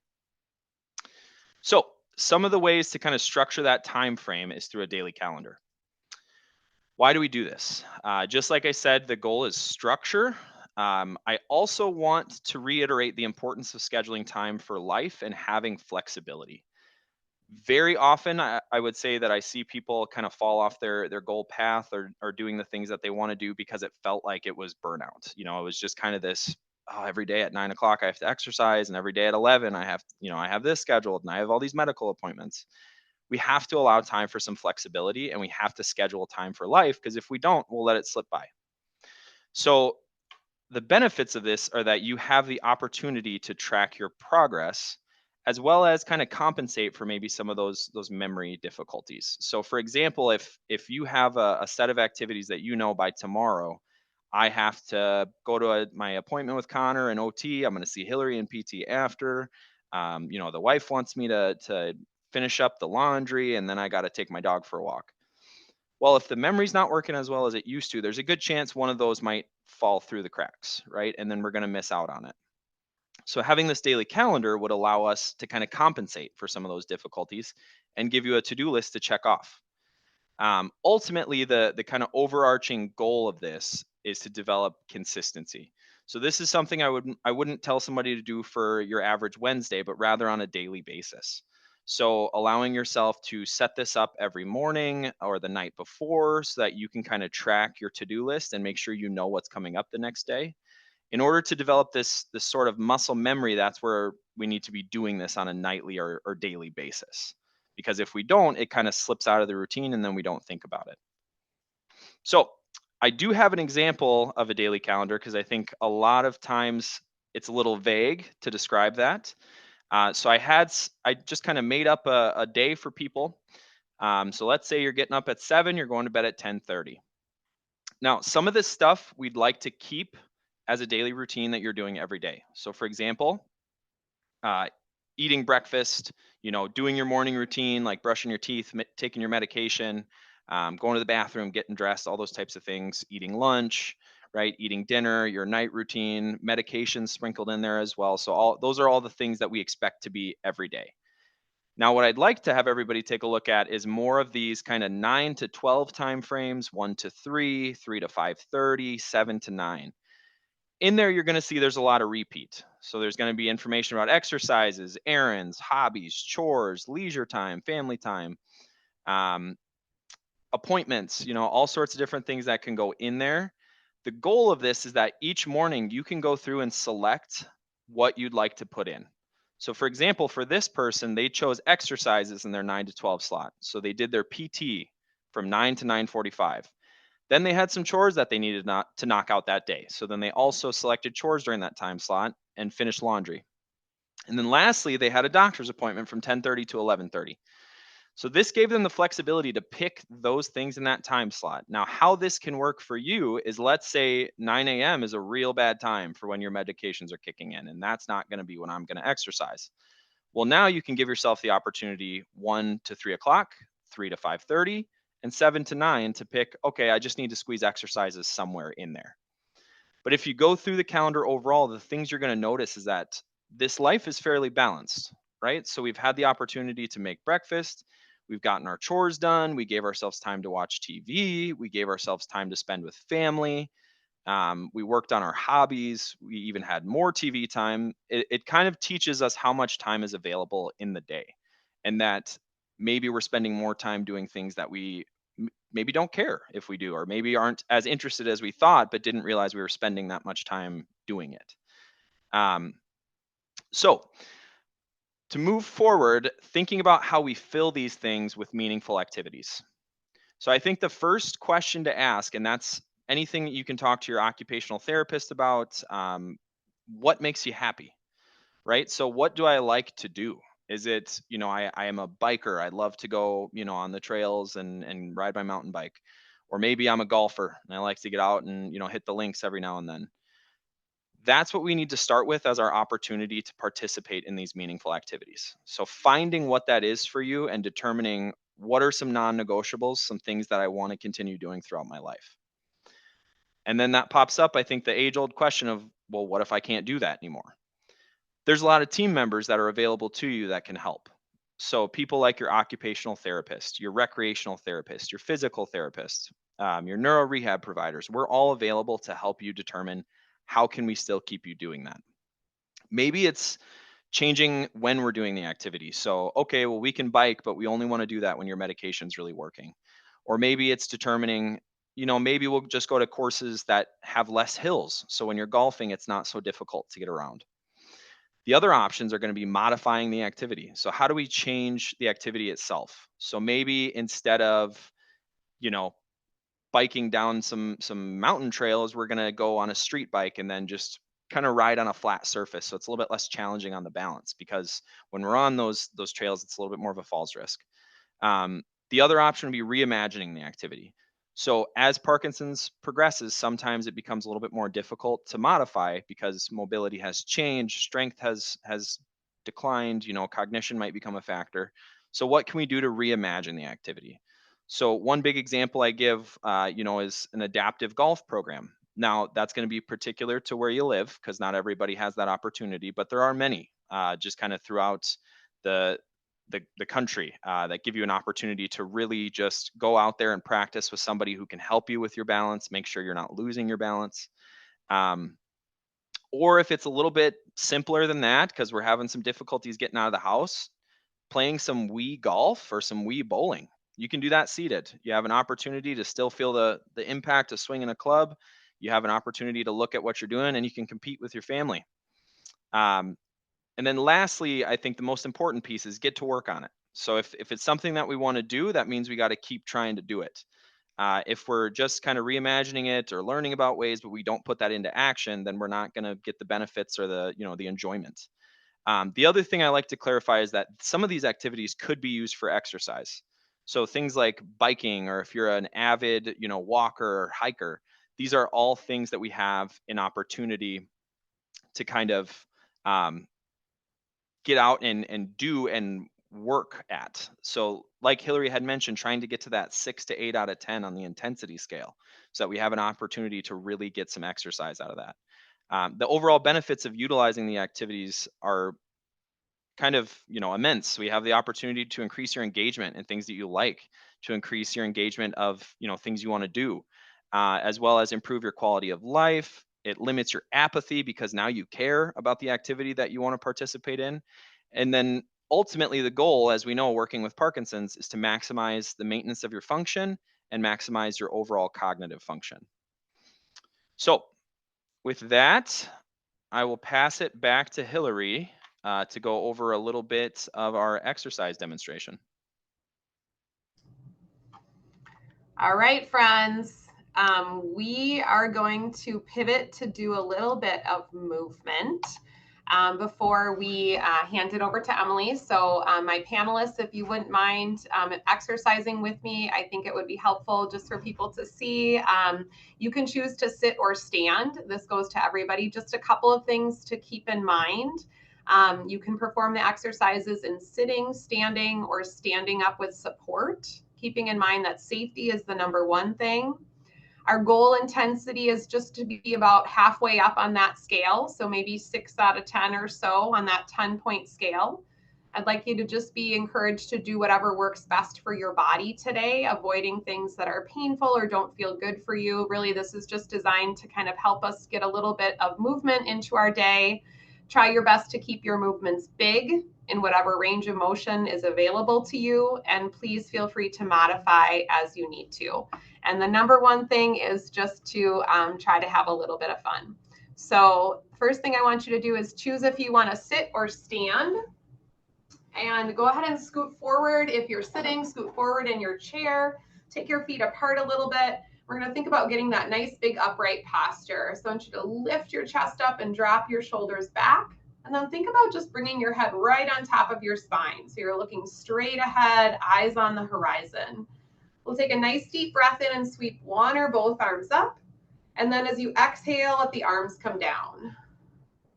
So some of the ways to kind of structure that time frame is through a daily calendar. Why do we do this? Just like I said, the goal is structure. I also want to reiterate the importance of scheduling time for life and having flexibility. Very often, I would say that I see people kind of fall off their goal path, or doing the things that they want to do because it felt like it was burnout. It was just kind of this, oh, every day at 9 o'clock I have to exercise, and every day at 11 I have this scheduled, and I have all these medical appointments. We have to allow time for some flexibility, and we have to schedule time for life, because if we don't, we'll let it slip by. So the benefits of this are that you have the opportunity to track your progress, as well as kind of compensate for maybe some of those memory difficulties. So for example, if you have a set of activities that by tomorrow I have to go to my appointment with Konner and OT, I'm going to see Hillary and PT after, the wife wants me to finish up the laundry, and then I got to take my dog for a walk. Well, if the memory's not working as well as it used to, there's a good chance one of those might fall through the cracks, right? And then we're going to miss out on it. So having this daily calendar would allow us to kind of compensate for some of those difficulties and give you a to-do list to check off. Ultimately, the kind of overarching goal of this is to develop consistency. So this is something I wouldn't tell somebody to do for your average Wednesday, but rather on a daily basis. So allowing yourself to set this up every morning or the night before so that you can kind of track your to-do list and make sure you know what's coming up the next day. In order to develop this sort of muscle memory, that's where we need to be doing this on a nightly or daily basis. Because if we don't, it kind of slips out of the routine and then we don't think about it. So I do have an example of a daily calendar because I think a lot of times it's a little vague to describe that. So I just kind of made up a day for people. So let's say you're getting up at 7, you're going to bed at 10:30. Now, some of this stuff we'd like to keep as a daily routine that you're doing every day. So for example, uh, eating breakfast, doing your morning routine, like brushing your teeth, taking your medication, going to the bathroom, getting dressed, all those types of things, eating lunch, right? Eating dinner, your night routine, medications sprinkled in there as well. So all those are all the things that we expect to be every day. Now, what I'd like to have everybody take a look at is more of these kind of 9 to 12 time frames, 1 to 3, 3 to 5:30, 7 to 9. In there, you're going to see there's a lot of repeat. So there's going to be information about exercises, errands, hobbies, chores, leisure time, family time, um, appointments, all sorts of different things that can go in there. The goal of this is that each morning you can go through and select what you'd like to put in. So for example, for this person, they chose exercises in their 9 to 12 slot. So they did their PT from 9 to 9:45. Then they had some chores that they needed not to knock out that day. So then they also selected chores during that time slot and finished laundry. And then lastly, they had a doctor's appointment from 10:30 to 11:30. So this gave them the flexibility to pick those things in that time slot. Now, how this can work for you is, let's say 9 a.m. is a real bad time for when your medications are kicking in, and that's not going to be when I'm going to exercise. Well, now you can give yourself the opportunity 1 to 3 o'clock, 3 to 5:30, and 7 to 9 to pick, okay, I just need to squeeze exercises somewhere in there. But if you go through the calendar overall, the things you're going to notice is that this life is fairly balanced, right? So we've had the opportunity to make breakfast. We've gotten our chores done. We gave ourselves time to watch TV. We gave ourselves time to spend with family. We worked on our hobbies. We even had more TV time. It kind of teaches us how much time is available in the day, and that maybe we're spending more time doing things that we maybe don't care if we do, or maybe aren't as interested as we thought, but didn't realize we were spending that much time doing it. Um, so, to move forward, thinking about how we fill these things with meaningful activities. So I think the first question to ask, and that's anything that you can talk to your occupational therapist about, what makes you happy, right? So what do I like to do? Is it, I am a biker. I love to go, on the trails and ride my mountain bike. Or maybe I'm a golfer and I like to get out and, hit the links every now and then. That's what we need to start with as our opportunity to participate in these meaningful activities. So finding what that is for you and determining what are some non-negotiables, some things that I want to continue doing throughout my life. And then that pops up, I think, the age-old question of, well, what if I can't do that anymore? There's a lot of team members that are available to you that can help. So people like your occupational therapist, your recreational therapist, your physical therapist, your neuro rehab providers, we're all available to help you determine how can we still keep you doing that. Maybe it's changing when we're doing the activity. So, okay, well, we can bike, but we only want to do that when your medication's really working. Or maybe it's determining, maybe we'll just go to courses that have less hills. So when you're golfing, it's not so difficult to get around. The other options are going to be modifying the activity. So how do we change the activity itself? So maybe instead of, you know, biking down some mountain trails, we're going to go on a street bike and then just kind of ride on a flat surface. So it's a little bit less challenging on the balance, because when we're on those trails, it's a little bit more of a falls risk. The other option would be reimagining the activity. So as Parkinson's progresses, sometimes it becomes a little bit more difficult to modify because mobility has changed, strength has declined, cognition might become a factor. So what can we do to reimagine the activity? So one big example I give, is an adaptive golf program. Now that's going to be particular to where you live because not everybody has that opportunity, but there are many just kind of throughout the the country that give you an opportunity to really just go out there and practice with somebody who can help you with your balance, make sure you're not losing your balance. Um, or if it's a little bit simpler than that, because we're having some difficulties getting out of the house, playing some Wii golf or some Wii bowling. You can do that seated. You have an opportunity to still feel the impact of swinging a club. You have an opportunity to look at what you're doing, and you can compete with your family. Um, and then lastly, I think the most important piece is get to work on it. So if it's something that we want to do, that means we got to keep trying to do it. If we're just kind of reimagining it or learning about ways, but we don't put that into action, then we're not going to get the benefits or the enjoyment. The other thing I like to clarify is that some of these activities could be used for exercise. So things like biking, or if you're an avid, walker or hiker, these are all things that we have an opportunity to kind of um, get out and do and work at. So like Hillary had mentioned, trying to get to that 6 to 8 out of 10 on the intensity scale so that we have an opportunity to really get some exercise out of that. The overall benefits of utilizing the activities are kind of immense. We have the opportunity to increase your engagement in things that you like, to increase your engagement of things you want to do, as well as improve your quality of life. It limits your apathy because now you care about the activity that you want to participate in. And then ultimately the goal, as we know, working with Parkinson's, is to maximize the maintenance of your function and maximize your overall cognitive function. So with that, I will pass it back to Hillary to go over a little bit of our exercise demonstration. All right, friends. We are going to pivot to do a little bit of movement before we hand it over to Emily. So my panelists, if you wouldn't mind exercising with me, I think it would be helpful just for people to see. You can choose to sit or stand. This goes to everybody. Just a couple of things to keep in mind. You can perform the exercises in sitting, standing, or standing up with support, keeping in mind that safety is the number one thing. Our goal intensity is just to be about halfway up on that scale. So maybe 6 out of 10 or so on that 10-point scale. I'd like you to just be encouraged to do whatever works best for your body today, avoiding things that are painful or don't feel good for you. Really, this is just designed to kind of help us get a little bit of movement into our day. Try your best to keep your movements big in whatever range of motion is available to you, and please feel free to modify as you need to. And the number one thing is just to try to have a little bit of fun. So first thing I want you to do is choose if you want to sit or stand, and go ahead and scoot forward. If you're sitting, scoot forward in your chair, take your feet apart a little bit. We're going to think about getting that nice big upright posture. So I want you to lift your chest up and drop your shoulders back. And then think about just bringing your head right on top of your spine. So you're looking straight ahead, eyes on the horizon. We'll take a nice deep breath in and sweep one or both arms up. And then as you exhale, let the arms come down.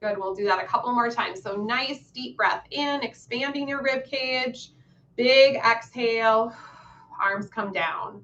Good, we'll do that a couple more times. So nice deep breath in, expanding your rib cage. Big exhale, arms come down.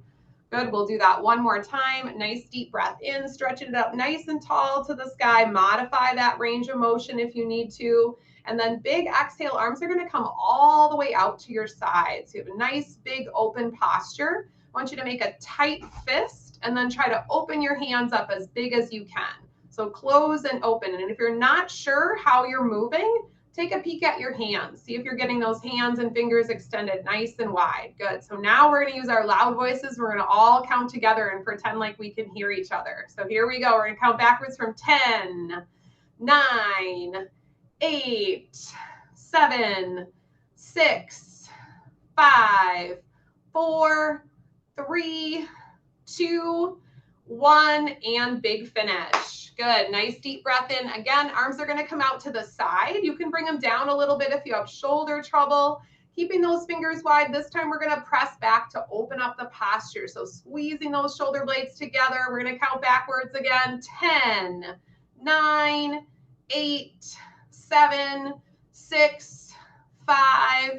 Good, we'll do that one more time. Nice deep breath in, stretch it up nice and tall to the sky. Modify that range of motion if you need to. And then big exhale, arms are gonna come all the way out to your sides. So you have a nice big open posture. I want you to make a tight fist and then try to open your hands up as big as you can. So close and open. And if you're not sure how you're moving, take a peek at your hands. See if you're getting those hands and fingers extended nice and wide. Good. So now we're going to use our loud voices. We're going to all count together and pretend like we can hear each other. So here we go. We're going to count backwards from 10, 9, 8, 7, 6, 5, 4, 3, 2, 1, and big finish. Good. Nice deep breath in. Again, arms are going to come out to the side. You can bring them down a little bit if you have shoulder trouble. Keeping those fingers wide. This time we're going to press back to open up the posture. So squeezing those shoulder blades together. We're going to count backwards again. 10, 9, 8, 7, 6, 5,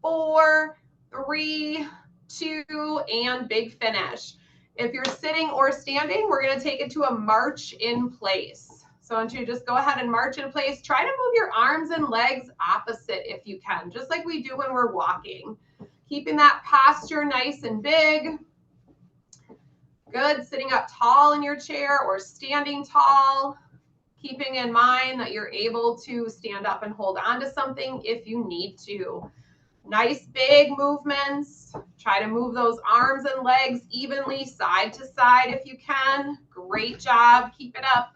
4, 3, 2, and big finish. If you're sitting or standing, we're going to take it to a march in place. So I want you to just go ahead and march in place. Try to move your arms and legs opposite if you can, just like we do when we're walking. Keeping that posture nice and big. Good. Sitting up tall in your chair or standing tall. Keeping in mind that you're able to stand up and hold on to something if you need to. Nice big movements. Try to move those arms and legs evenly side to side if you can. Great job. Keep it up.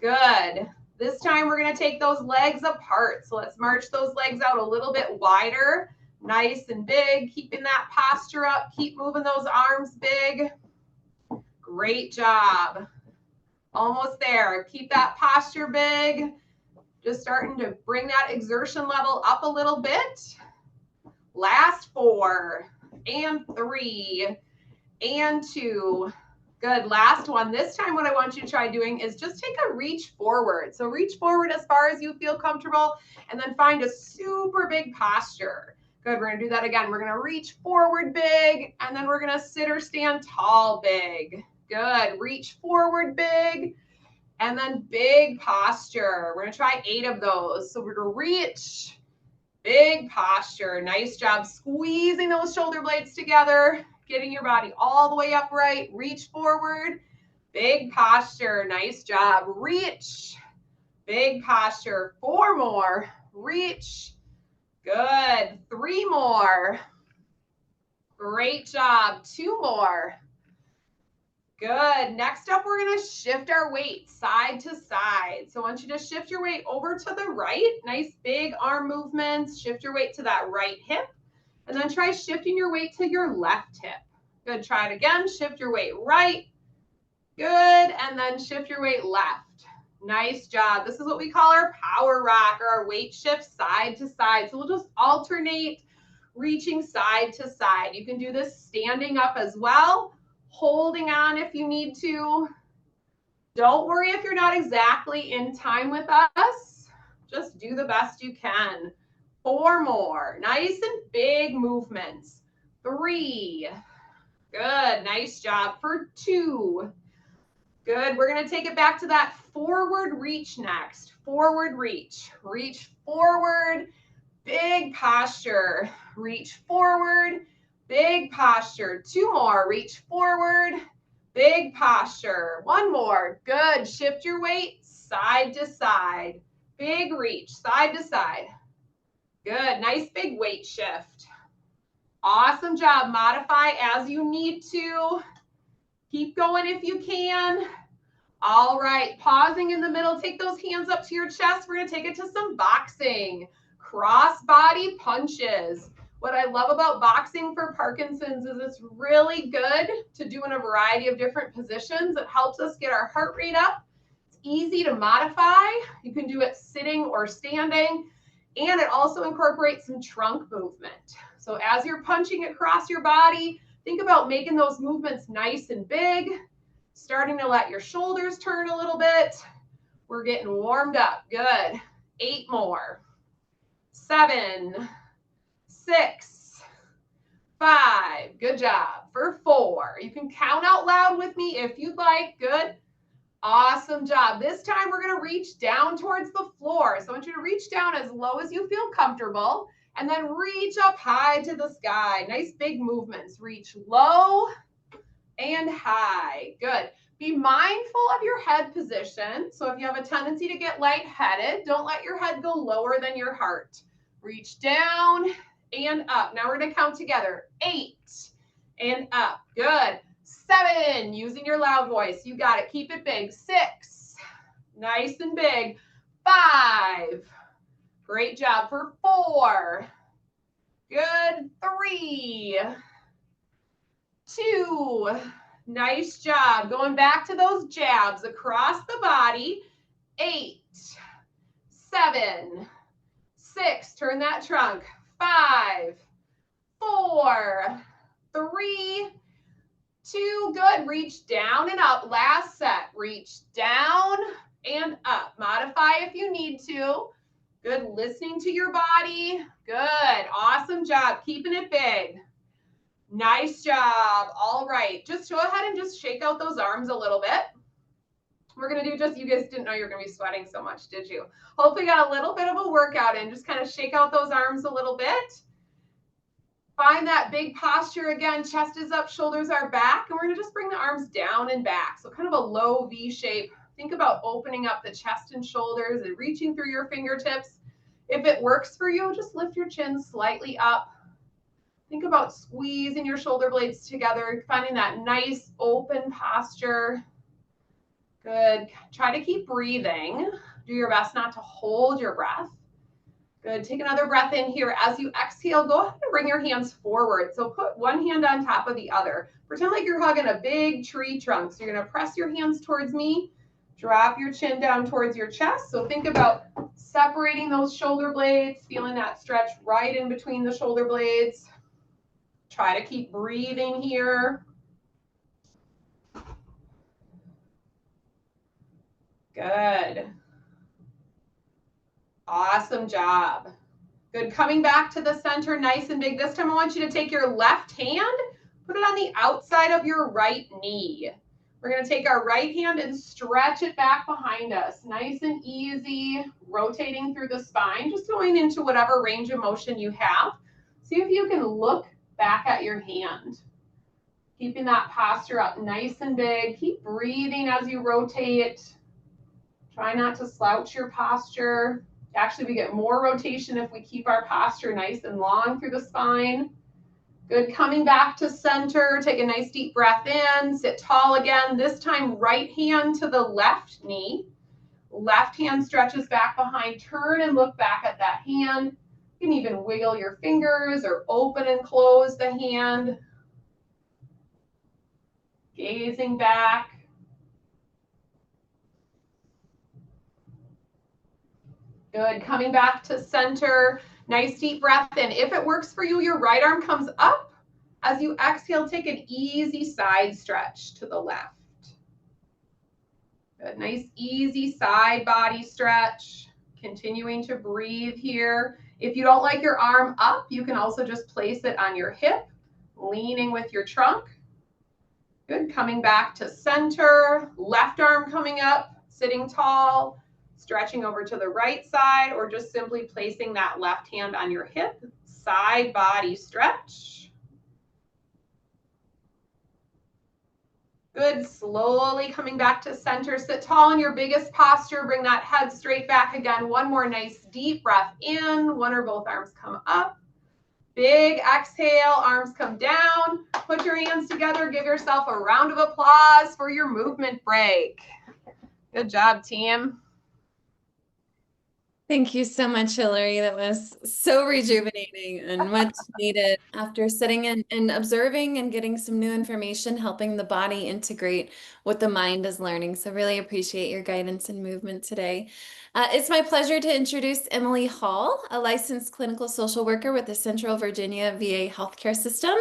Good. This time we're going to take those legs apart. So let's march those legs out a little bit wider. Nice and big. Keeping that posture up. Keep moving those arms big. Great job. Almost there. Keep that posture big. Just starting to bring that exertion level up a little bit. Last 4 and 3 and 2. Good. Last one. This time what I want you to try doing is just take a reach forward. So reach forward as far as you feel comfortable and then find a super big posture. Good. We're going to do that again. We're going to reach forward big and then we're going to sit or stand tall big. Good. Reach forward big and then big posture. We're going to try 8 of those. So we're going to reach, big posture. Nice job squeezing those shoulder blades together, getting your body all the way upright. Reach forward, big posture. Nice job. Reach, big posture. 4 more. Reach. Good. 3 more. Great job. 2 more. Good. Next up, we're going to shift our weight side to side. So I want you to shift your weight over to the right. Nice big arm movements. Shift your weight to that right hip. And then try shifting your weight to your left hip. Good. Try it again. Shift your weight right. Good. And then shift your weight left. Nice job. This is what we call our power rock or our weight shift side to side. So we'll just alternate reaching side to side. You can do this standing up as well. Holding on if you need to. Don't worry if you're not exactly in time with us. Just do the best you can. 4 more. Nice and big movements. 3. Good. Nice job for 2. Good. We're going to take it back to that forward reach next. Forward reach. Reach forward. Big posture. Reach forward. Big posture. 2 more. Reach forward. Big posture. 1 more. Good. Shift your weight side to side. Big reach side to side. Good. Nice big weight shift. Awesome job. Modify as you need to. Keep going if you can. All right. Pausing in the middle. Take those hands up to your chest. We're going to take it to some boxing. Cross body punches. What I love about boxing for Parkinson's is it's really good to do in a variety of different positions. It helps us get our heart rate up. It's easy to modify. You can do it sitting or standing. And it also incorporates some trunk movement. So as you're punching across your body, think about making those movements nice and big. Starting to let your shoulders turn a little bit. We're getting warmed up. Good. 8 more. 7. 6, 5, good job. For 4, you can count out loud with me if you'd like. Good. Awesome job. This time we're going to reach down towards the floor. So I want you to reach down as low as you feel comfortable and then reach up high to the sky. Nice big movements. Reach low and high. Good. Be mindful of your head position. So if you have a tendency to get lightheaded, don't let your head go lower than your heart. Reach down and up. Now we're going to count together. 8 and up. Good. 7, using your loud voice. You got it. Keep it big. 6, nice and big. 5, great job. For 4, good. 3, 2, nice job. Going back to those jabs across the body. 8, 7, 6, turn that trunk. 5, 4, 3, 2, good. Reach down and up. Last set. Reach down and up. Modify if you need to. Good. Listening to your body. Good. Awesome job. Keeping it big. Nice job. All right. Just go ahead and just shake out those arms a little bit. We're going to do just, you guys didn't know you were going to be sweating so much, did you? Hopefully got a little bit of a workout in. Just kind of shake out those arms a little bit. Find that big posture again. Chest is up, shoulders are back. And we're going to just bring the arms down and back. So kind of a low V shape. Think about opening up the chest and shoulders and reaching through your fingertips. If it works for you, just lift your chin slightly up. Think about squeezing your shoulder blades together, finding that nice open posture. Good. Try to keep breathing. Do your best not to hold your breath. Good. Take another breath in here. As you exhale, go ahead and bring your hands forward. So put one hand on top of the other. Pretend like you're hugging a big tree trunk. So you're going to press your hands towards me. Drop your chin down towards your chest. So think about separating those shoulder blades, feeling that stretch right in between the shoulder blades. Try to keep breathing here. Good. Awesome job. Good. Coming back to the center, nice and big. This time I want you to take your left hand, put it on the outside of your right knee. We're going to take our right hand and stretch it back behind us. Nice and easy, rotating through the spine, just going into whatever range of motion you have. See if you can look back at your hand. Keeping that posture up nice and big. Keep breathing as you rotate. Try not to slouch your posture. Actually, we get more rotation if we keep our posture nice and long through the spine. Good. Coming back to center. Take a nice deep breath in. Sit tall again. This time, right hand to the left knee. Left hand stretches back behind. Turn and look back at that hand. You can even wiggle your fingers or open and close the hand. Gazing back. Good. Coming back to center. Nice deep breath in. If it works for you, your right arm comes up. As you exhale, take an easy side stretch to the left. Good. Nice, easy side body stretch. Continuing to breathe here. If you don't like your arm up, you can also just place it on your hip, leaning with your trunk. Good. Coming back to center. Left arm coming up, sitting tall. Stretching over to the right side, or just simply placing that left hand on your hip. Side body stretch. Good. Slowly coming back to center. Sit tall in your biggest posture. Bring that head straight back again. One more nice deep breath in. One or both arms come up. Big exhale. Arms come down. Put your hands together. Give yourself a round of applause for your movement break. Good job, team. Thank you so much, Hillary. That was so rejuvenating and much needed after sitting and observing and getting some new information, helping the body integrate what the mind is learning. So really appreciate your guidance and movement today. It's my pleasure to introduce Emily Hall, a licensed clinical social worker with the Central Virginia VA healthcare system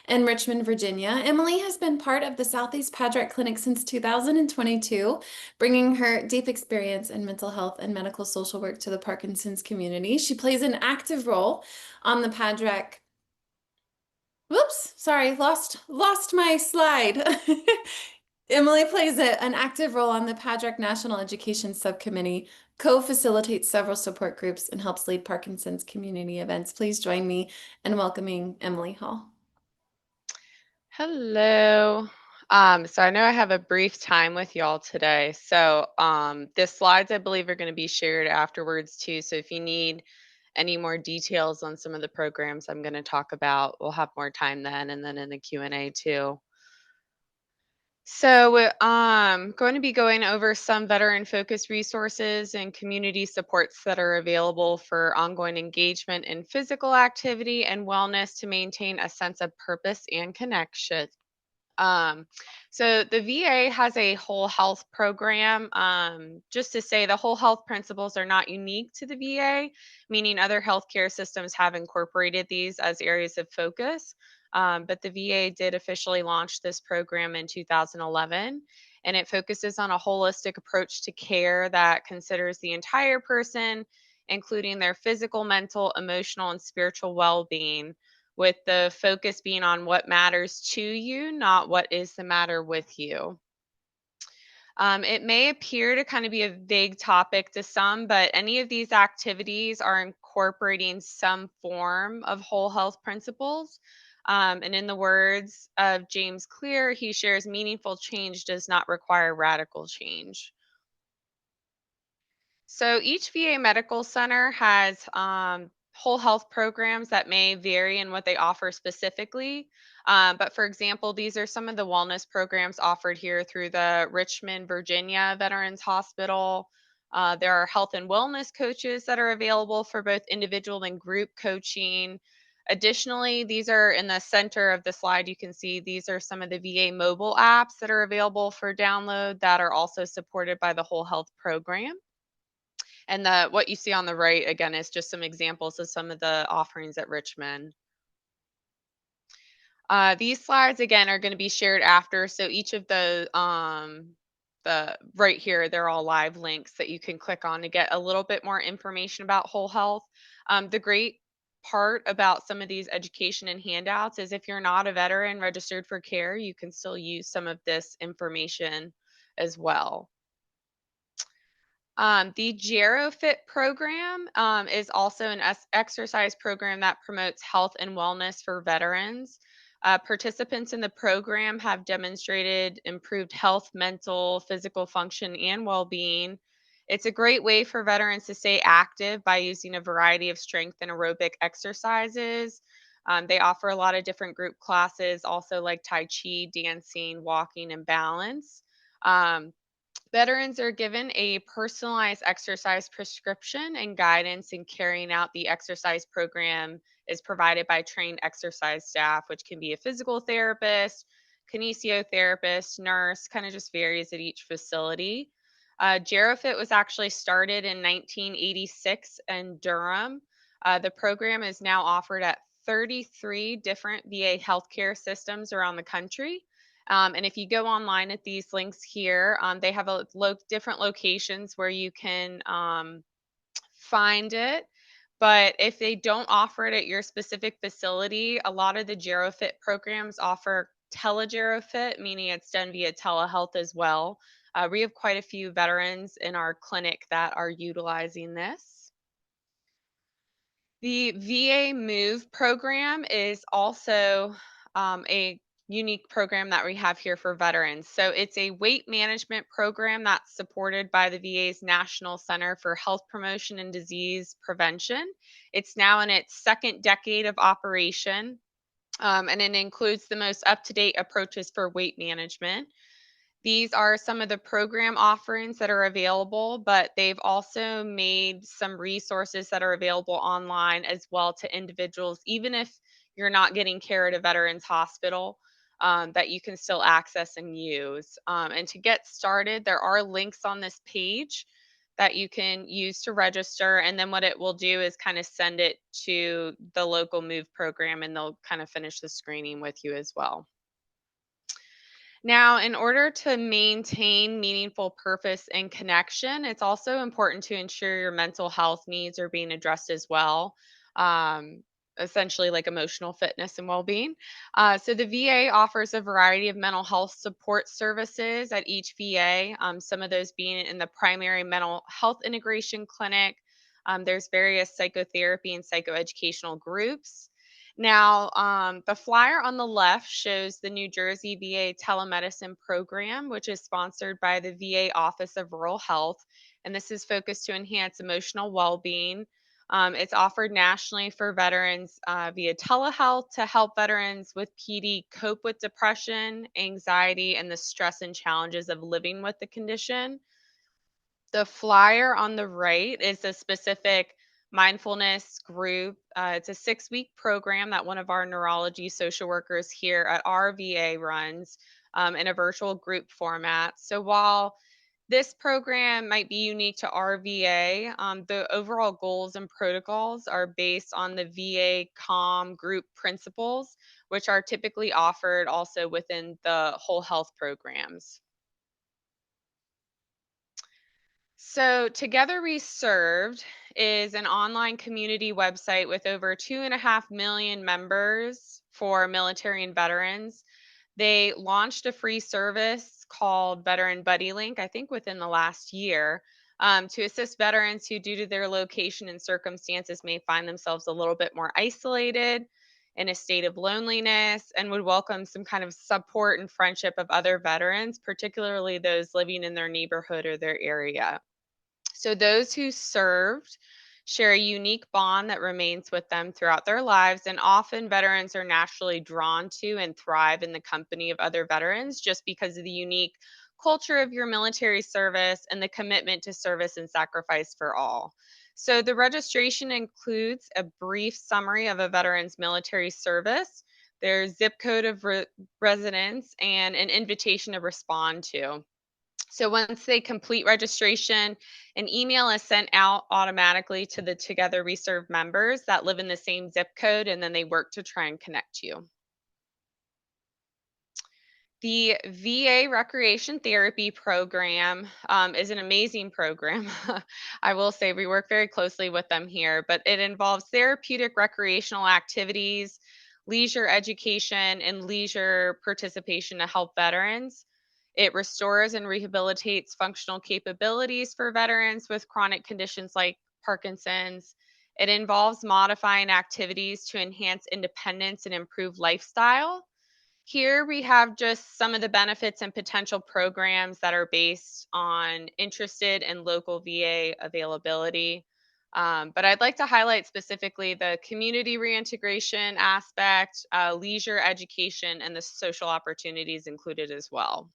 in Richmond, Virginia. Emily has been part of the Southeast PADRECC Clinic since 2022, bringing her deep experience in mental health and medical social work to the Parkinson's community. She plays an active role on the PADRECC. Whoops, sorry, lost my slide. Emily plays an active role on the PADRECC National Education Subcommittee, co-facilitates several support groups, and helps lead Parkinson's community events. Please join me in welcoming Emily Hall. Hello. So I know I have a brief time with y'all today. So the slides, I believe, are going to be shared afterwards too. So if you need any more details on some of the programs I'm going to talk about, we'll have more time then, and then in the Q&A too. So I'm going to be going over some veteran-focused resources and community supports that are available for ongoing engagement in physical activity and wellness to maintain a sense of purpose and connection. So the VA has a whole health program. Just to say, the whole health principles are not unique to the VA, meaning other healthcare systems have incorporated these as areas of focus. But the VA did officially launch this program in 2011, and it focuses on a holistic approach to care that considers the entire person, including their physical, mental, emotional, and spiritual well-being, with the focus being on what matters to you, not what is the matter with you. It may appear to kind of be a vague topic to some, but any of these activities are incorporating some form of whole health principles. And in the words of James Clear, he shares meaningful change does not require radical change. So each VA medical center has whole health programs that may vary in what they offer specifically. But for example, these are some of the wellness programs offered here through the Richmond, Virginia Veterans Hospital. There are health and wellness coaches that are available for both individual and group coaching. Additionally, these are in the center of the slide. You can see these are some of the VA mobile apps that are available for download that are also supported by the whole health program. And the what you see on the right again is just some examples of some of the offerings at Richmond. These slides again are going to be shared after, so each of the right here, they're all live links that you can click on to get a little bit more information about whole health. The great part about some of these education and handouts is if you're not a veteran registered for care, you can still use some of this information as well. The GeroFit program is also an exercise program that promotes health and wellness for veterans. Participants in the program have demonstrated improved health, mental, physical function, and well being. It's a great way for veterans to stay active by using a variety of strength and aerobic exercises. They offer a lot of different group classes, also like Tai Chi, dancing, walking, and balance. Um, Veterans are given a personalized exercise prescription, and guidance in carrying out the exercise program is provided by trained exercise staff, which can be a physical therapist, kinesiotherapist, nurse, kind of just varies at each facility. Gerofit was actually started in 1986 in Durham. The program is now offered at 33 different VA healthcare systems around the country. And if you go online at these links here, they have different locations where you can find it. But if they don't offer it at your specific facility, a lot of the GeroFit programs offer telegerofit, meaning it's done via telehealth as well. We have quite a few veterans in our clinic that are utilizing this. The VA Move program is also a unique program that we have here for veterans. So it's a weight management program that's supported by the VA's National Center for Health Promotion and Disease Prevention. It's now in its second decade of operation, and it includes the most up to date approaches for weight management. These are some of the program offerings that are available, but they've also made some resources that are available online as well to individuals, even if you're not getting care at a veterans hospital, that you can still access and use. And to get started, there are links on this page that you can use to register. And then what it will do is kind of send it to the local MOVE program, and they'll kind of finish the screening with you as well. Now, in order to maintain meaningful purpose and connection, it's also important to ensure your mental health needs are being addressed as well. Um, Essentially, like emotional fitness and well being. So, the VA offers a variety of mental health support services at each VA, some of those being in the primary mental health integration clinic. There's various psychotherapy and psychoeducational groups. Now, the flyer on the left shows the New Jersey VA telemedicine program, which is sponsored by the VA Office of Rural Health. And this is focused to enhance emotional well being. It's offered nationally for veterans via telehealth to help veterans with PD cope with depression, anxiety, and the stress and challenges of living with the condition. The flyer on the right is a specific mindfulness group. It's a 6-week program that one of our neurology social workers here at our VA runs in a virtual group format. So while this program might be unique to our VA, the overall goals and protocols are based on the VA CALM group principles, which are typically offered also within the whole health programs. So, Together We Served is an online community website with over 2.5 million members for military and veterans. They launched a free service called Veteran Buddy Link, I think within the last year, to assist veterans who, due to their location and circumstances, may find themselves a little bit more isolated in a state of loneliness and would welcome some kind of support and friendship of other veterans, particularly those living in their neighborhood or their area. So, those who served share a unique bond that remains with them throughout their lives. And often, veterans are naturally drawn to and thrive in the company of other veterans just because of the unique culture of your military service and the commitment to service and sacrifice for all. So, the registration includes a brief summary of a veteran's military service, their zip code of residence, and an invitation to respond to. So once they complete registration, an email is sent out automatically to the Together We Serve members that live in the same zip code, and then they work to try and connect you. The VA Recreation Therapy Program is an amazing program. I will say we work very closely with them here, but it involves therapeutic recreational activities, leisure education, and leisure participation to help veterans. It restores and rehabilitates functional capabilities for veterans with chronic conditions like Parkinson's. It involves modifying activities to enhance independence and improve lifestyle. Here we have just some of the benefits and potential programs that are based on interested and local VA availability. But I'd like to highlight specifically the community reintegration aspect, leisure education, and the social opportunities included as well.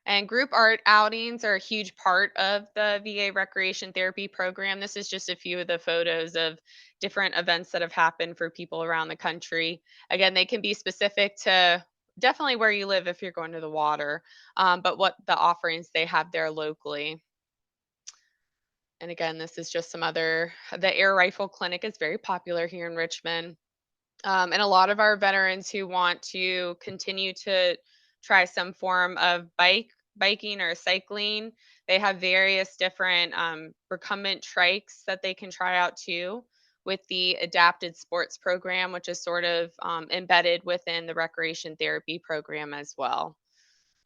And group art outings are a huge part of the VA Recreation Therapy Program. This is just a few of the photos of different events that have happened for people around the country. Again, they can be specific to definitely where you live if you're going to the water, but what the offerings they have there locally. And again, this is just some other, the Air Rifle Clinic is very popular here in Richmond. And a lot of our veterans who want to continue to try some form of biking or cycling, they have various different recumbent trikes that they can try out too, with the adapted sports program, which is sort of embedded within the recreation therapy program as well.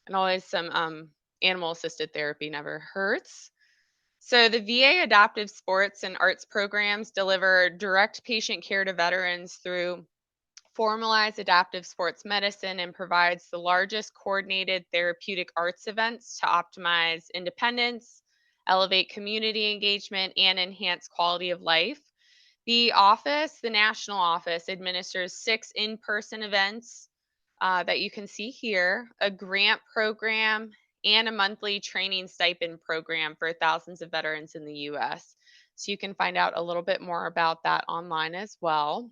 And always some animal assisted therapy never hurts. So, the VA adaptive sports and arts programs deliver direct patient care to veterans through formalized adaptive sports medicine and provides the largest coordinated therapeutic arts events to optimize independence, elevate community engagement, and enhance quality of life. The office, the national office, administers 6 in-person events that you can see here, a grant program, and a monthly training stipend program for thousands of veterans in the US. So you can find out a little bit more about that online as well.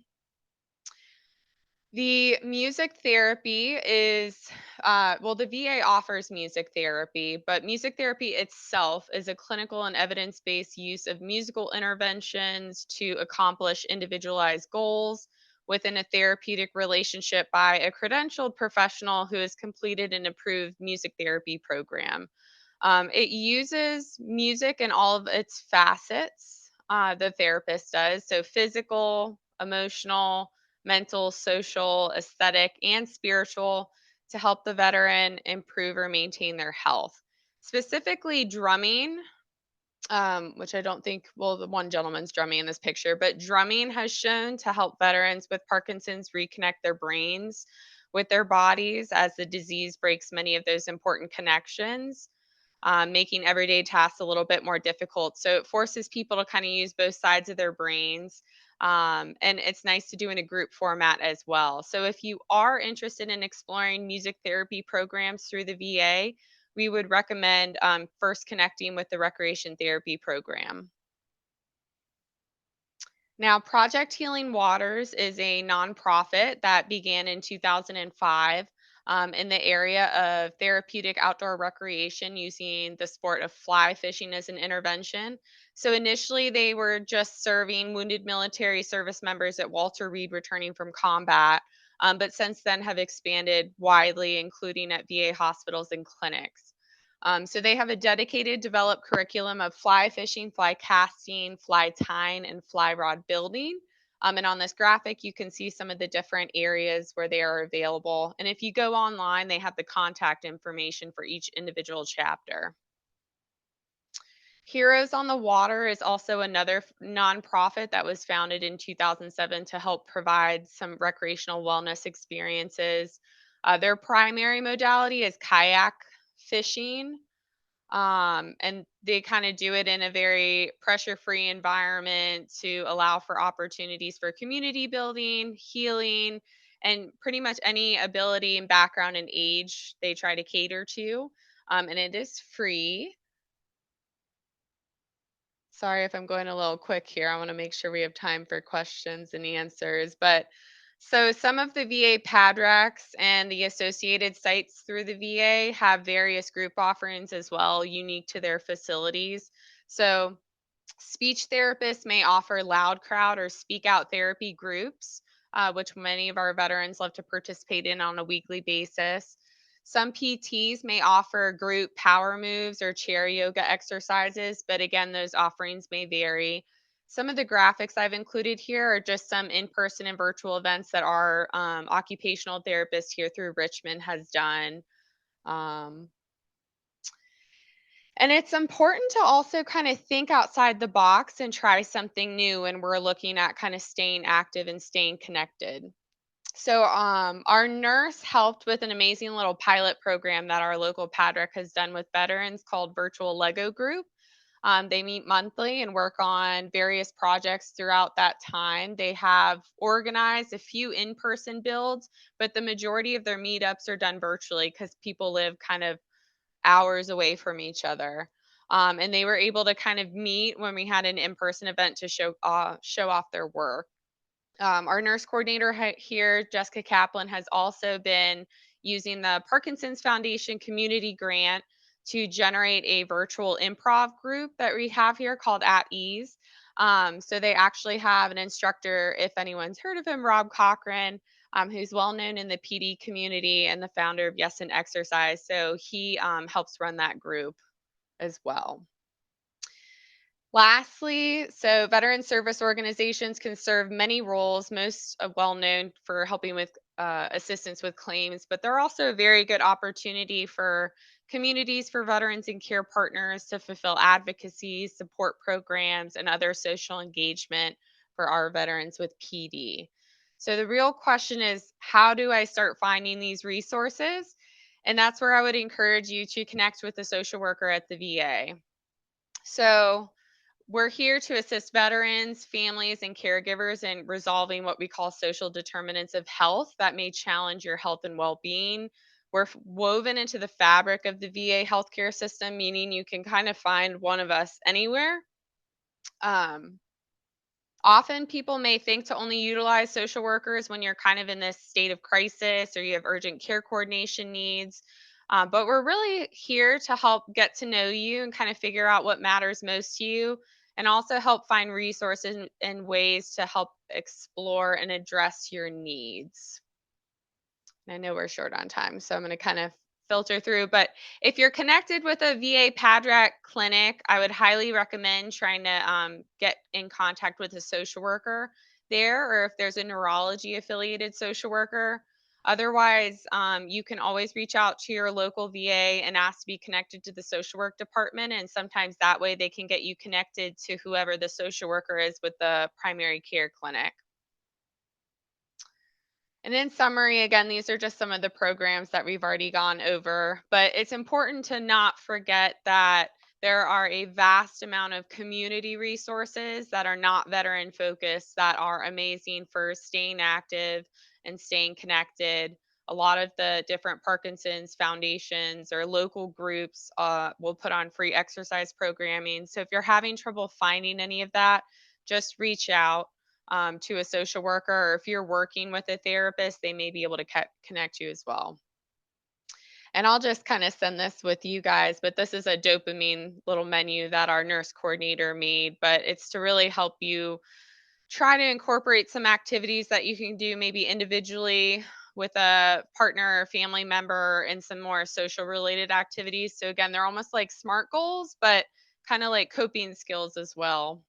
The music therapy is, well, the VA offers music therapy, but music therapy itself is a clinical and evidence based use of musical interventions to accomplish individualized goals within a therapeutic relationship by a credentialed professional who has completed an approved music therapy program. It uses music in all of its facets, the therapist does. So, physical, emotional, mental, social, aesthetic, and spiritual to help the veteran improve or maintain their health. Specifically, drumming, which I don't think, well, the one gentleman's drumming in this picture, but drumming has shown to help veterans with Parkinson's reconnect their brains with their bodies as the disease breaks many of those important connections, making everyday tasks a little bit more difficult. So it forces people to kind of use both sides of their brains. And it's nice to do in a group format as well. So if you are interested in exploring music therapy programs through the VA, we would recommend first connecting with the recreation therapy program. Now, Project Healing Waters is a nonprofit that began in 2005 in the area of therapeutic outdoor recreation using the sport of fly fishing as an intervention. So, initially, they were just serving wounded military service members at Walter Reed returning from combat, but since then have expanded widely, including at VA hospitals and clinics. So they have a dedicated developed curriculum of fly fishing, fly casting, fly tying, and fly rod building. And on this graphic, you can see some of the different areas where they are available. And if you go online, they have the contact information for each individual chapter. Heroes on the Water is also another nonprofit that was founded in 2007 to help provide some recreational wellness experiences. Their primary modality is kayak fishing, and they kind of do it in a very pressure-free environment to allow for opportunities for community building, healing, and pretty much any ability and background and age they try to cater to. And it is free. Sorry if I'm going a little quick here. I want to make sure we have time for questions and answers. But so some of the VA PADRECCs and the associated sites through the VA have various group offerings as well, unique to their facilities. So speech therapists may offer loud crowd or speak out therapy groups, which many of our veterans love to participate in on a weekly basis. Some PTs may offer group power moves or chair yoga exercises, but again, those offerings may vary. Some of the graphics I've included here are just some in person and virtual events that our occupational therapist here through Richmond has done. Um, and it's important to also kind of think outside the box and try something new when we're looking at kind of staying active and staying connected. So, our nurse helped with an amazing little pilot program that our local PADRECC has done with veterans called Virtual Lego Group. They meet monthly and work on various projects throughout that time. They have organized a few in person builds, but the majority of their meetups are done virtually because people live kind of hours away from each other. And they were able to kind of meet when we had an in person event to show off their work. Our nurse coordinator here, Jessica Kaplan, has also been using the Parkinson's Foundation community grant to generate a virtual improv group that we have here called At Ease. So they actually have an instructor, if anyone's heard of him, Rob Cochran, who's well known in the PD community and the founder of Yes and Exercise. So he helps run that group as well. Lastly, so veteran service organizations can serve many roles, most well known for helping with assistance with claims, but they're also a very good opportunity for communities for veterans and care partners to fulfill advocacy, support programs, and other social engagement for our veterans with PD. So the real question is, how do I start finding these resources? And that's where I would encourage you to connect with a social worker at the VA. So, we're here to assist veterans, families, and caregivers in resolving what we call social determinants of health that may challenge your health and well being. We're woven into the fabric of the VA healthcare system, meaning you can kind of find one of us anywhere. Um, Often people may think to only utilize social workers when you're kind of in this state of crisis or you have urgent care coordination needs. But we're really here to help get to know you and kind of figure out what matters most to you, and also help find resources and ways to help explore and address your needs. I know we're short on time, so I'm going to kind of filter through. But if you're connected with a VA PADRECC clinic, I would highly recommend trying to get in contact with a social worker there, or if there's a neurology affiliated social worker. Otherwise, you can always reach out to your local VA and ask to be connected to the social work department. And sometimes that way they can get you connected to whoever the social worker is with the primary care clinic. And in summary, again, these are just some of the programs that we've already gone over, but it's important to not forget that there are a vast amount of community resources that are not veteran focused that are amazing for staying active and staying connected. A lot of the different Parkinson's foundations or local groups will put on free exercise programming. So if you're having trouble finding any of that, just reach out to a social worker, or if you're working with a therapist, they may be able to connect you as well. And I'll just kind of send this with you guys, but this is a dopamine little menu that our nurse coordinator made, but it's to really help you try to incorporate some activities that you can do maybe individually with a partner or family member in some more social related activities. So again, they're almost like SMART goals, but kind of like coping skills as well.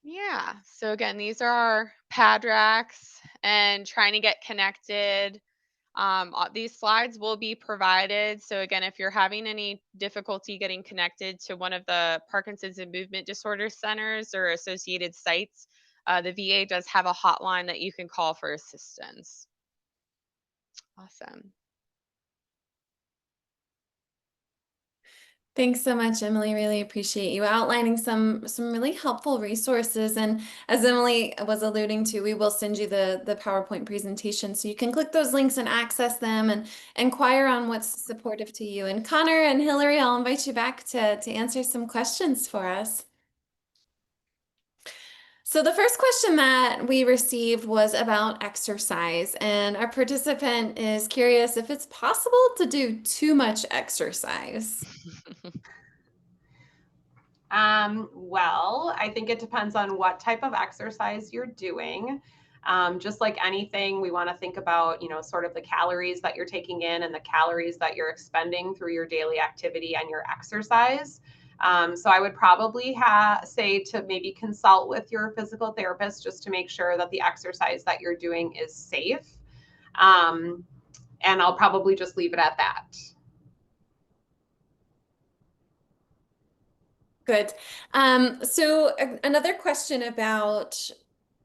Yeah. So again, these are our PADRECCs and trying to get connected. These slides will be provided. So again, if you're having any difficulty getting connected to one of the Parkinson's and Movement Disorder centers or associated sites, the VA does have a hotline that you can call for assistance. Awesome. Thanks so much, Emily. Really appreciate you outlining some really helpful resources. And as Emily was alluding to, we will send you the PowerPoint presentation so you can click those links and access them and inquire on what's supportive to you. And Konner and Hillary, I'll invite you back to answer some questions for us. So the first question that we received was about exercise, and our participant is curious if it's possible to do too much exercise. Well, I think it depends on what type of exercise you're doing. Just like anything, we want to think about, sort of the calories that you're taking in and the calories that you're expending through your daily activity and your exercise. So I would probably say to maybe consult with your physical therapist just to make sure that the exercise that you're doing is safe. And I'll probably just leave it at that. Good. So another question about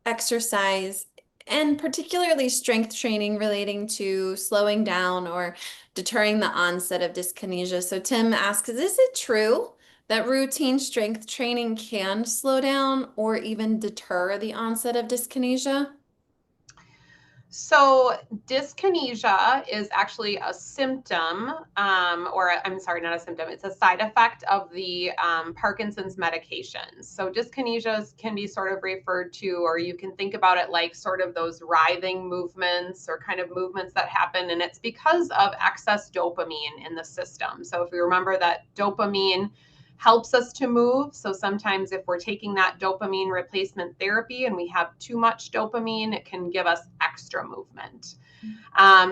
exercise and particularly strength training relating to slowing down or deterring the onset of dyskinesia. So Tim asks, is it true that routine strength training can slow down or even deter the onset of dyskinesia? So dyskinesia is actually a symptom, or I'm sorry, not a symptom. It's a side effect of the Parkinson's medications. So dyskinesia can be sort of referred to, or you can think about it like sort of those writhing movements or kind of movements that happen. And it's because of excess dopamine in the system. So if we remember that dopamine helps us to move. So sometimes if we're taking that dopamine replacement therapy and we have too much dopamine, it can give us extra movement.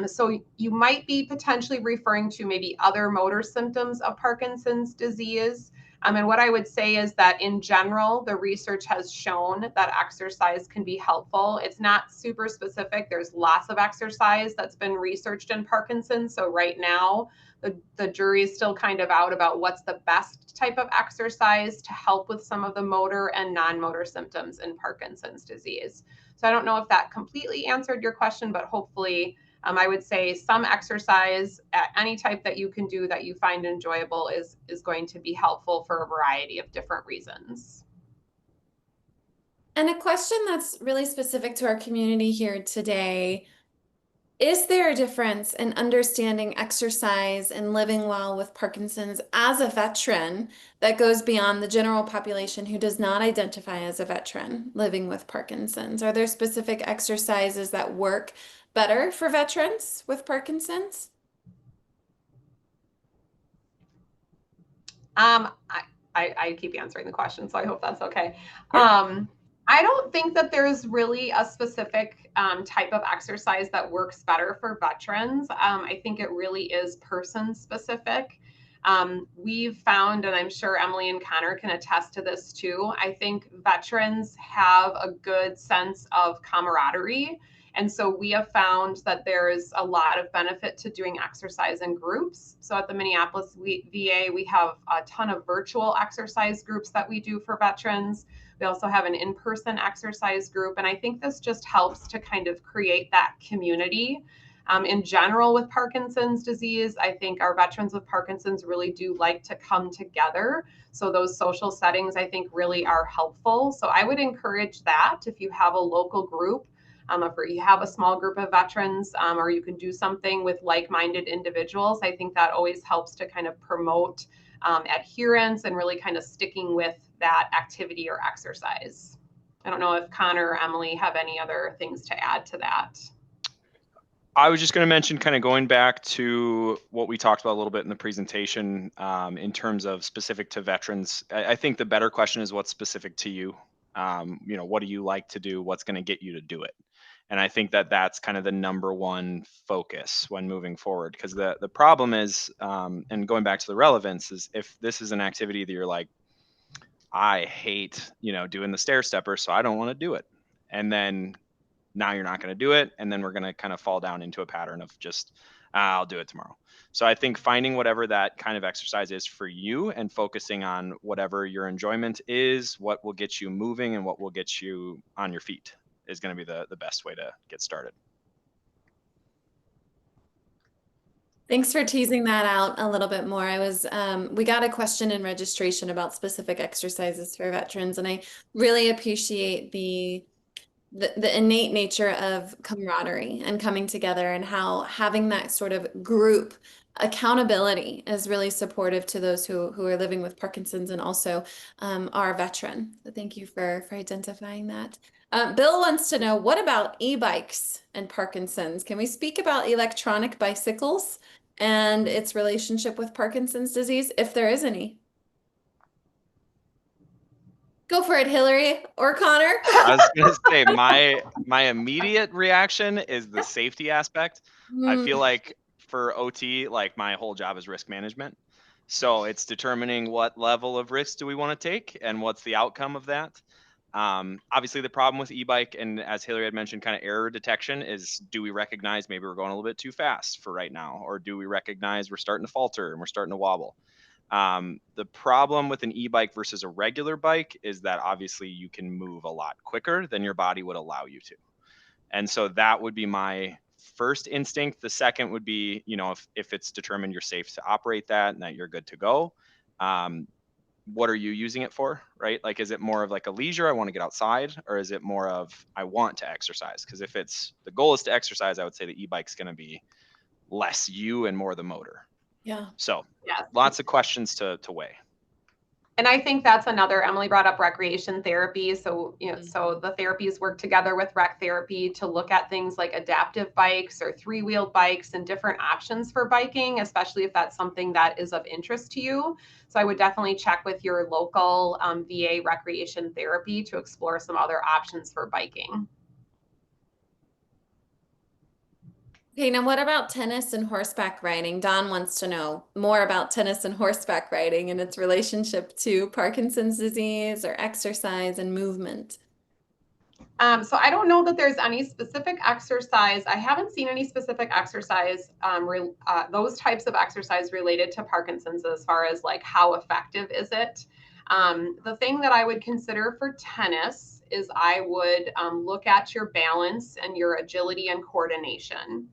So you might be potentially referring to maybe other motor symptoms of Parkinson's disease. And what I would say is that in general, the research has shown that exercise can be helpful. It's not super specific. There's lots of exercise that's been researched in Parkinson's. So right now, the jury is still kind of out about what's the best type of exercise to help with some of the motor and non-motor symptoms in Parkinson's disease. So I don't know if that completely answered your question, but hopefully I would say some exercise at any type that you can do that you find enjoyable is going to be helpful for a variety of different reasons. And a question that's really specific to our community here today. Is there a difference in understanding exercise and living well with Parkinson's as a veteran that goes beyond the general population who does not identify as a veteran living with Parkinson's? Are there specific exercises that work better for veterans with Parkinson's? I keep answering the question, so I hope that's okay. I don't think that there's really a specific type of exercise that works better for veterans. I think it really is person specific. We've found, and I'm sure Emily and Konner can attest to this too, I think veterans have a good sense of camaraderie. And so we have found that there's a lot of benefit to doing exercise in groups. So at the Minneapolis VA, we have a ton of virtual exercise groups that we do for veterans. We also have an in-person exercise group. And I think this just helps to kind of create that community. In general, with Parkinson's disease, I think our veterans with Parkinson's really do like to come together. So those social settings, I think, really are helpful. So I would encourage that if you have a local group, if you have a small group of veterans, or you can do something with like-minded individuals, I think that always helps to kind of promote adherence and really kind of sticking with that activity or exercise. I don't know if Konner or Emily have any other things to add to that. I was just going to mention, kind of going back to what we talked about a little bit in the presentation, in terms of specific to veterans. I think the better question is what's specific to you. What do you like to do? What's going to get you to do it? And I think that that's kind of the number one focus when moving forward, because the problem is, and going back to the relevance, is if this is an activity that you're like, I hate, doing the stair stepper, so I don't want to do it. And then now you're not going to do it. And then we're going to kind of fall down into a pattern of just, I'll do it tomorrow. So I think finding whatever that kind of exercise is for you and focusing on whatever your enjoyment is, what will get you moving and what will get you on your feet is going to be the best way to get started. Thanks for teasing that out a little bit more. We got a question in registration about specific exercises for veterans, and I really appreciate the innate nature of camaraderie and coming together, and how having that sort of group accountability is really supportive to those who are living with Parkinson's and also are a veteran. So thank you for identifying that. Bill wants to know, what about e-bikes and Parkinson's? Can we speak about electronic bicycles and its relationship with Parkinson's disease, if there is any? Go for it, Hillary or Connor. I was gonna say my immediate reaction is the safety aspect. I feel like for OT, like my whole job is risk management. So it's determining what level of risk do we want to take and what's the outcome of that. Obviously, the problem with e-bike, and as Hillary had mentioned, kind of error detection, is do we recognize maybe we're going a little bit too fast for right now, or do we recognize we're starting to falter and we're starting to wobble? The problem with an e-bike versus a regular bike is that obviously you can move a lot quicker than your body would allow you to. And so that would be my first instinct. The second would be, if it's determined you're safe to operate that and that you're good to go, what are you using it for, right? Like, is it more of like a leisure, I want to get outside, or is it more of I want to exercise? Because if it's the goal is to exercise, I would say the e-bike's going to be less you and more the motor. Yeah. So Yes. lots of questions to weigh. And I think that's another, Emily brought up recreation therapy. So, so the therapies work together with rec therapy to look at things like adaptive bikes or three-wheeled bikes and different options for biking, especially if that's something that is of interest to you. So I would definitely check with your local VA recreation therapy to explore some other options for biking. Okay, now what about tennis and horseback riding? Don wants to know more about tennis and horseback riding and its relationship to Parkinson's disease or exercise and movement. So I don't know that there's any specific exercise. I haven't seen any specific exercise, those types of exercise related to Parkinson's as far as like how effective is it. The thing that I would consider for tennis is I would look at your balance and your agility and coordination.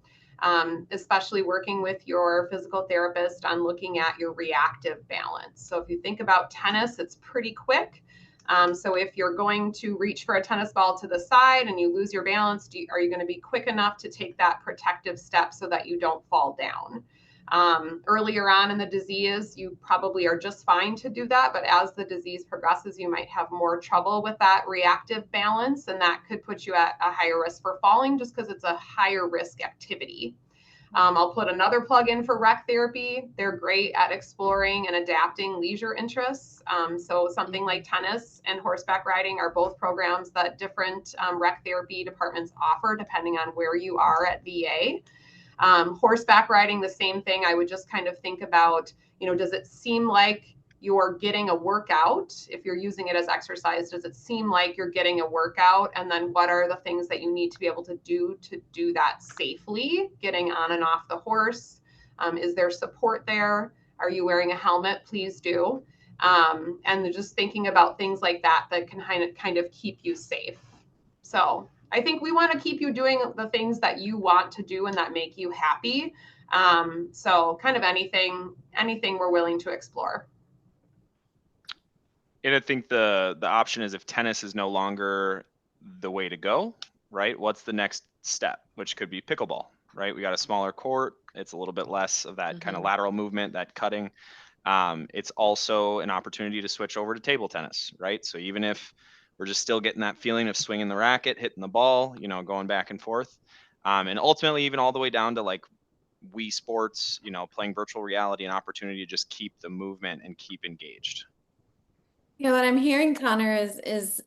Especially working with your physical therapist on looking at your reactive balance. So if you think about tennis, it's pretty quick. So if you're going to reach for a tennis ball to the side and you lose your balance, are you going to be quick enough to take that protective step so that you don't fall down? Earlier on in the disease, you probably are just fine to do that. But as the disease progresses, you might have more trouble with that reactive balance. And that could put you at a higher risk for falling just because it's a higher risk activity. I'll put another plug in for rec therapy. They're great at exploring and adapting leisure interests. So something like tennis and horseback riding are both programs that different rec therapy departments offer depending on where you are at VA. Horseback riding, the same thing. I would just kind of think about, does it seem like you're getting a workout? If you're using it as exercise, does it seem like you're getting a workout? And then what are the things that you need to be able to do that safely, getting on and off the horse? Is there support there? Are you wearing a helmet? Please do. And just thinking about things like that can kind of keep you safe. So I think we want to keep you doing the things that you want to do and that make you happy. So kind of anything we're willing to explore. And I think the option is if tennis is no longer the way to go, right? What's the next step, which could be pickleball, right? We got a smaller court. It's a little bit less of that kind of lateral movement, that cutting. It's also an opportunity to switch over to table tennis, right? So even if we're just still getting that feeling of swinging the racket, hitting the ball, going back and forth. And ultimately, even all the way down to like Wii Sports, playing virtual reality, an opportunity to just keep the movement and keep engaged. What I'm hearing, Connor, is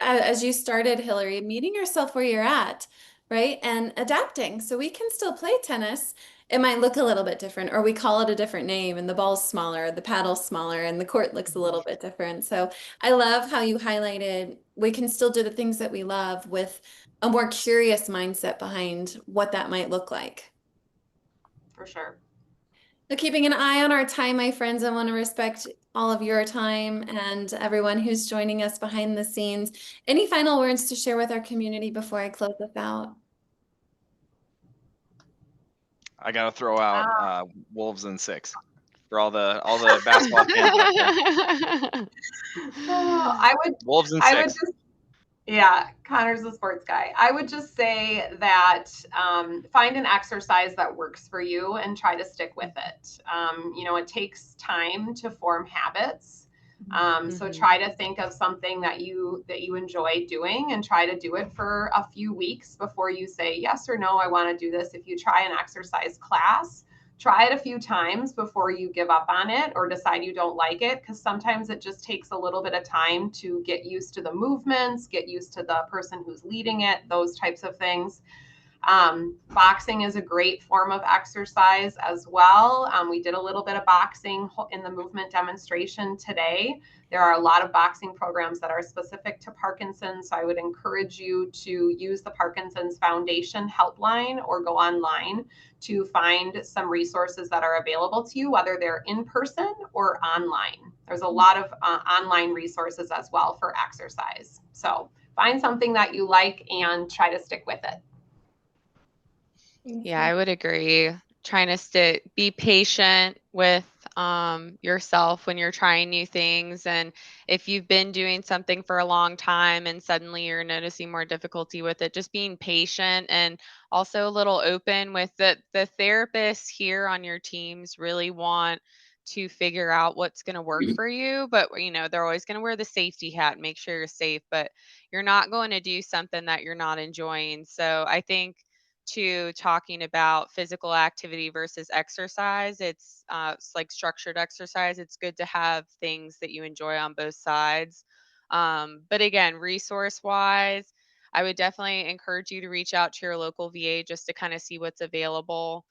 as you started, Hillary, meeting yourself where you're at, right? And adapting. So we can still play tennis. It might look a little bit different, or we call it a different name, and the ball's smaller, the paddle's smaller, and the court looks a little bit different. So I love how you highlighted we can still do the things that we love with a more curious mindset behind what that might look like. For sure. So keeping an eye on our time, my friends, I want to respect all of your time and everyone who's joining us behind the scenes. Any final words to share with our community before I close this out? I gotta throw out Wolves in 6 for all the basketball fans out there. I would Wolves in I would 6. just Yeah, Connor's a sports guy. I would just say that find an exercise that works for you and try to stick with it. It takes time to form habits. So try to think of something that you enjoy doing and try to do it for a few weeks before you say yes or no, I want to do this. If you try an exercise class, try it a few times before you give up on it or decide you don't like it, because sometimes it just takes a little bit of time to get used to the movements, get used to the person who's leading it, those types of things. Boxing is a great form of exercise as well. We did a little bit of boxing in the movement demonstration today. There are a lot of boxing programs that are specific to Parkinson's. So I would encourage you to use the Parkinson's Foundation helpline or go online to find some resources that are available to you, whether they're in person or online. There's a lot of online resources as well for exercise. So find something that you like and try to stick with it. Yeah, I would agree. Trying to be patient with yourself when you're trying new things. And if you've been doing something for a long time and suddenly you're noticing more difficulty with it, just being patient and also a little open with the therapists here on your teams really want to figure out what's going to work for you. But, they're always going to wear the safety hat and make sure you're safe, but you're not going to do something that you're not enjoying. So I think to talking about physical activity versus exercise, it's like structured exercise. It's good to have things that you enjoy on both sides. But again, resource wise, I would definitely encourage you to reach out to your local VA just to kind of see what's available.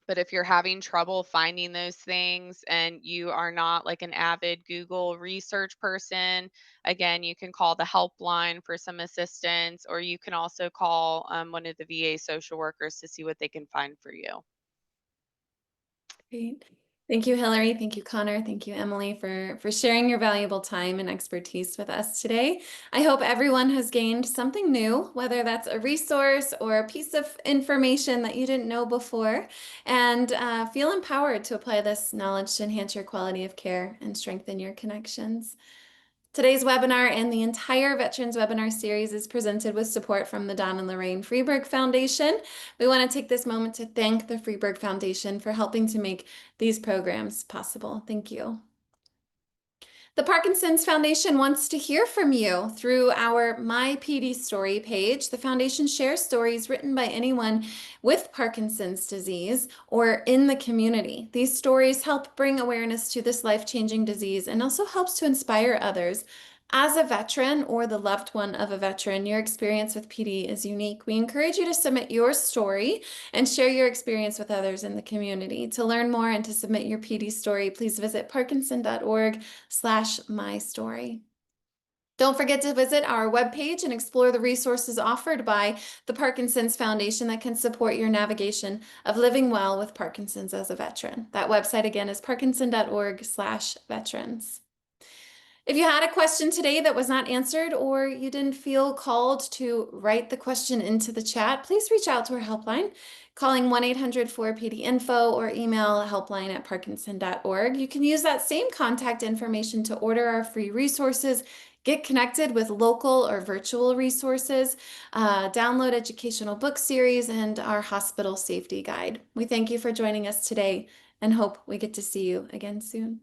But if you're having trouble finding those things and you are not like an avid Google research person, again, you can call the helpline for some assistance, or you can also call one of the VA social workers to see what they can find for you. Great. Thank you, Hillary. Thank you, Konner. Thank you, Emily, for sharing your valuable time and expertise with us today. I hope everyone has gained something new, whether that's a resource or a piece of information that you didn't know before, and feel empowered to apply this knowledge to enhance your quality of care and strengthen your connections. Today's webinar and the entire Veterans Webinar Series is presented with support from the Don and Lorraine Freeburg Foundation. We want to take this moment to thank the Freeburg Foundation for helping to make these programs possible. Thank you. The Parkinson's Foundation wants to hear from you through our My PD Story page. The foundation shares stories written by anyone with Parkinson's disease or in the community. These stories help bring awareness to this life-changing disease and also helps to inspire others. As a veteran or the loved one of a veteran, your experience with PD is unique. We encourage you to submit your story and share your experience with others in the community. To learn more and to submit your PD story, please visit parkinson.org/mystory. Don't forget to visit our webpage and explore the resources offered by the Parkinson's Foundation that can support your navigation of living well with Parkinson's as a veteran. That website again is parkinson.org/veterans. If you had a question today that was not answered or you didn't feel called to write the question into the chat, please reach out to our helpline, calling 1-800-4PD-INFO or email helpline@parkinson.org. You can use that same contact information to order our free resources, get connected with local or virtual resources, download educational book series, and our hospital safety guide. We thank you for joining us today and hope we get to see you again soon.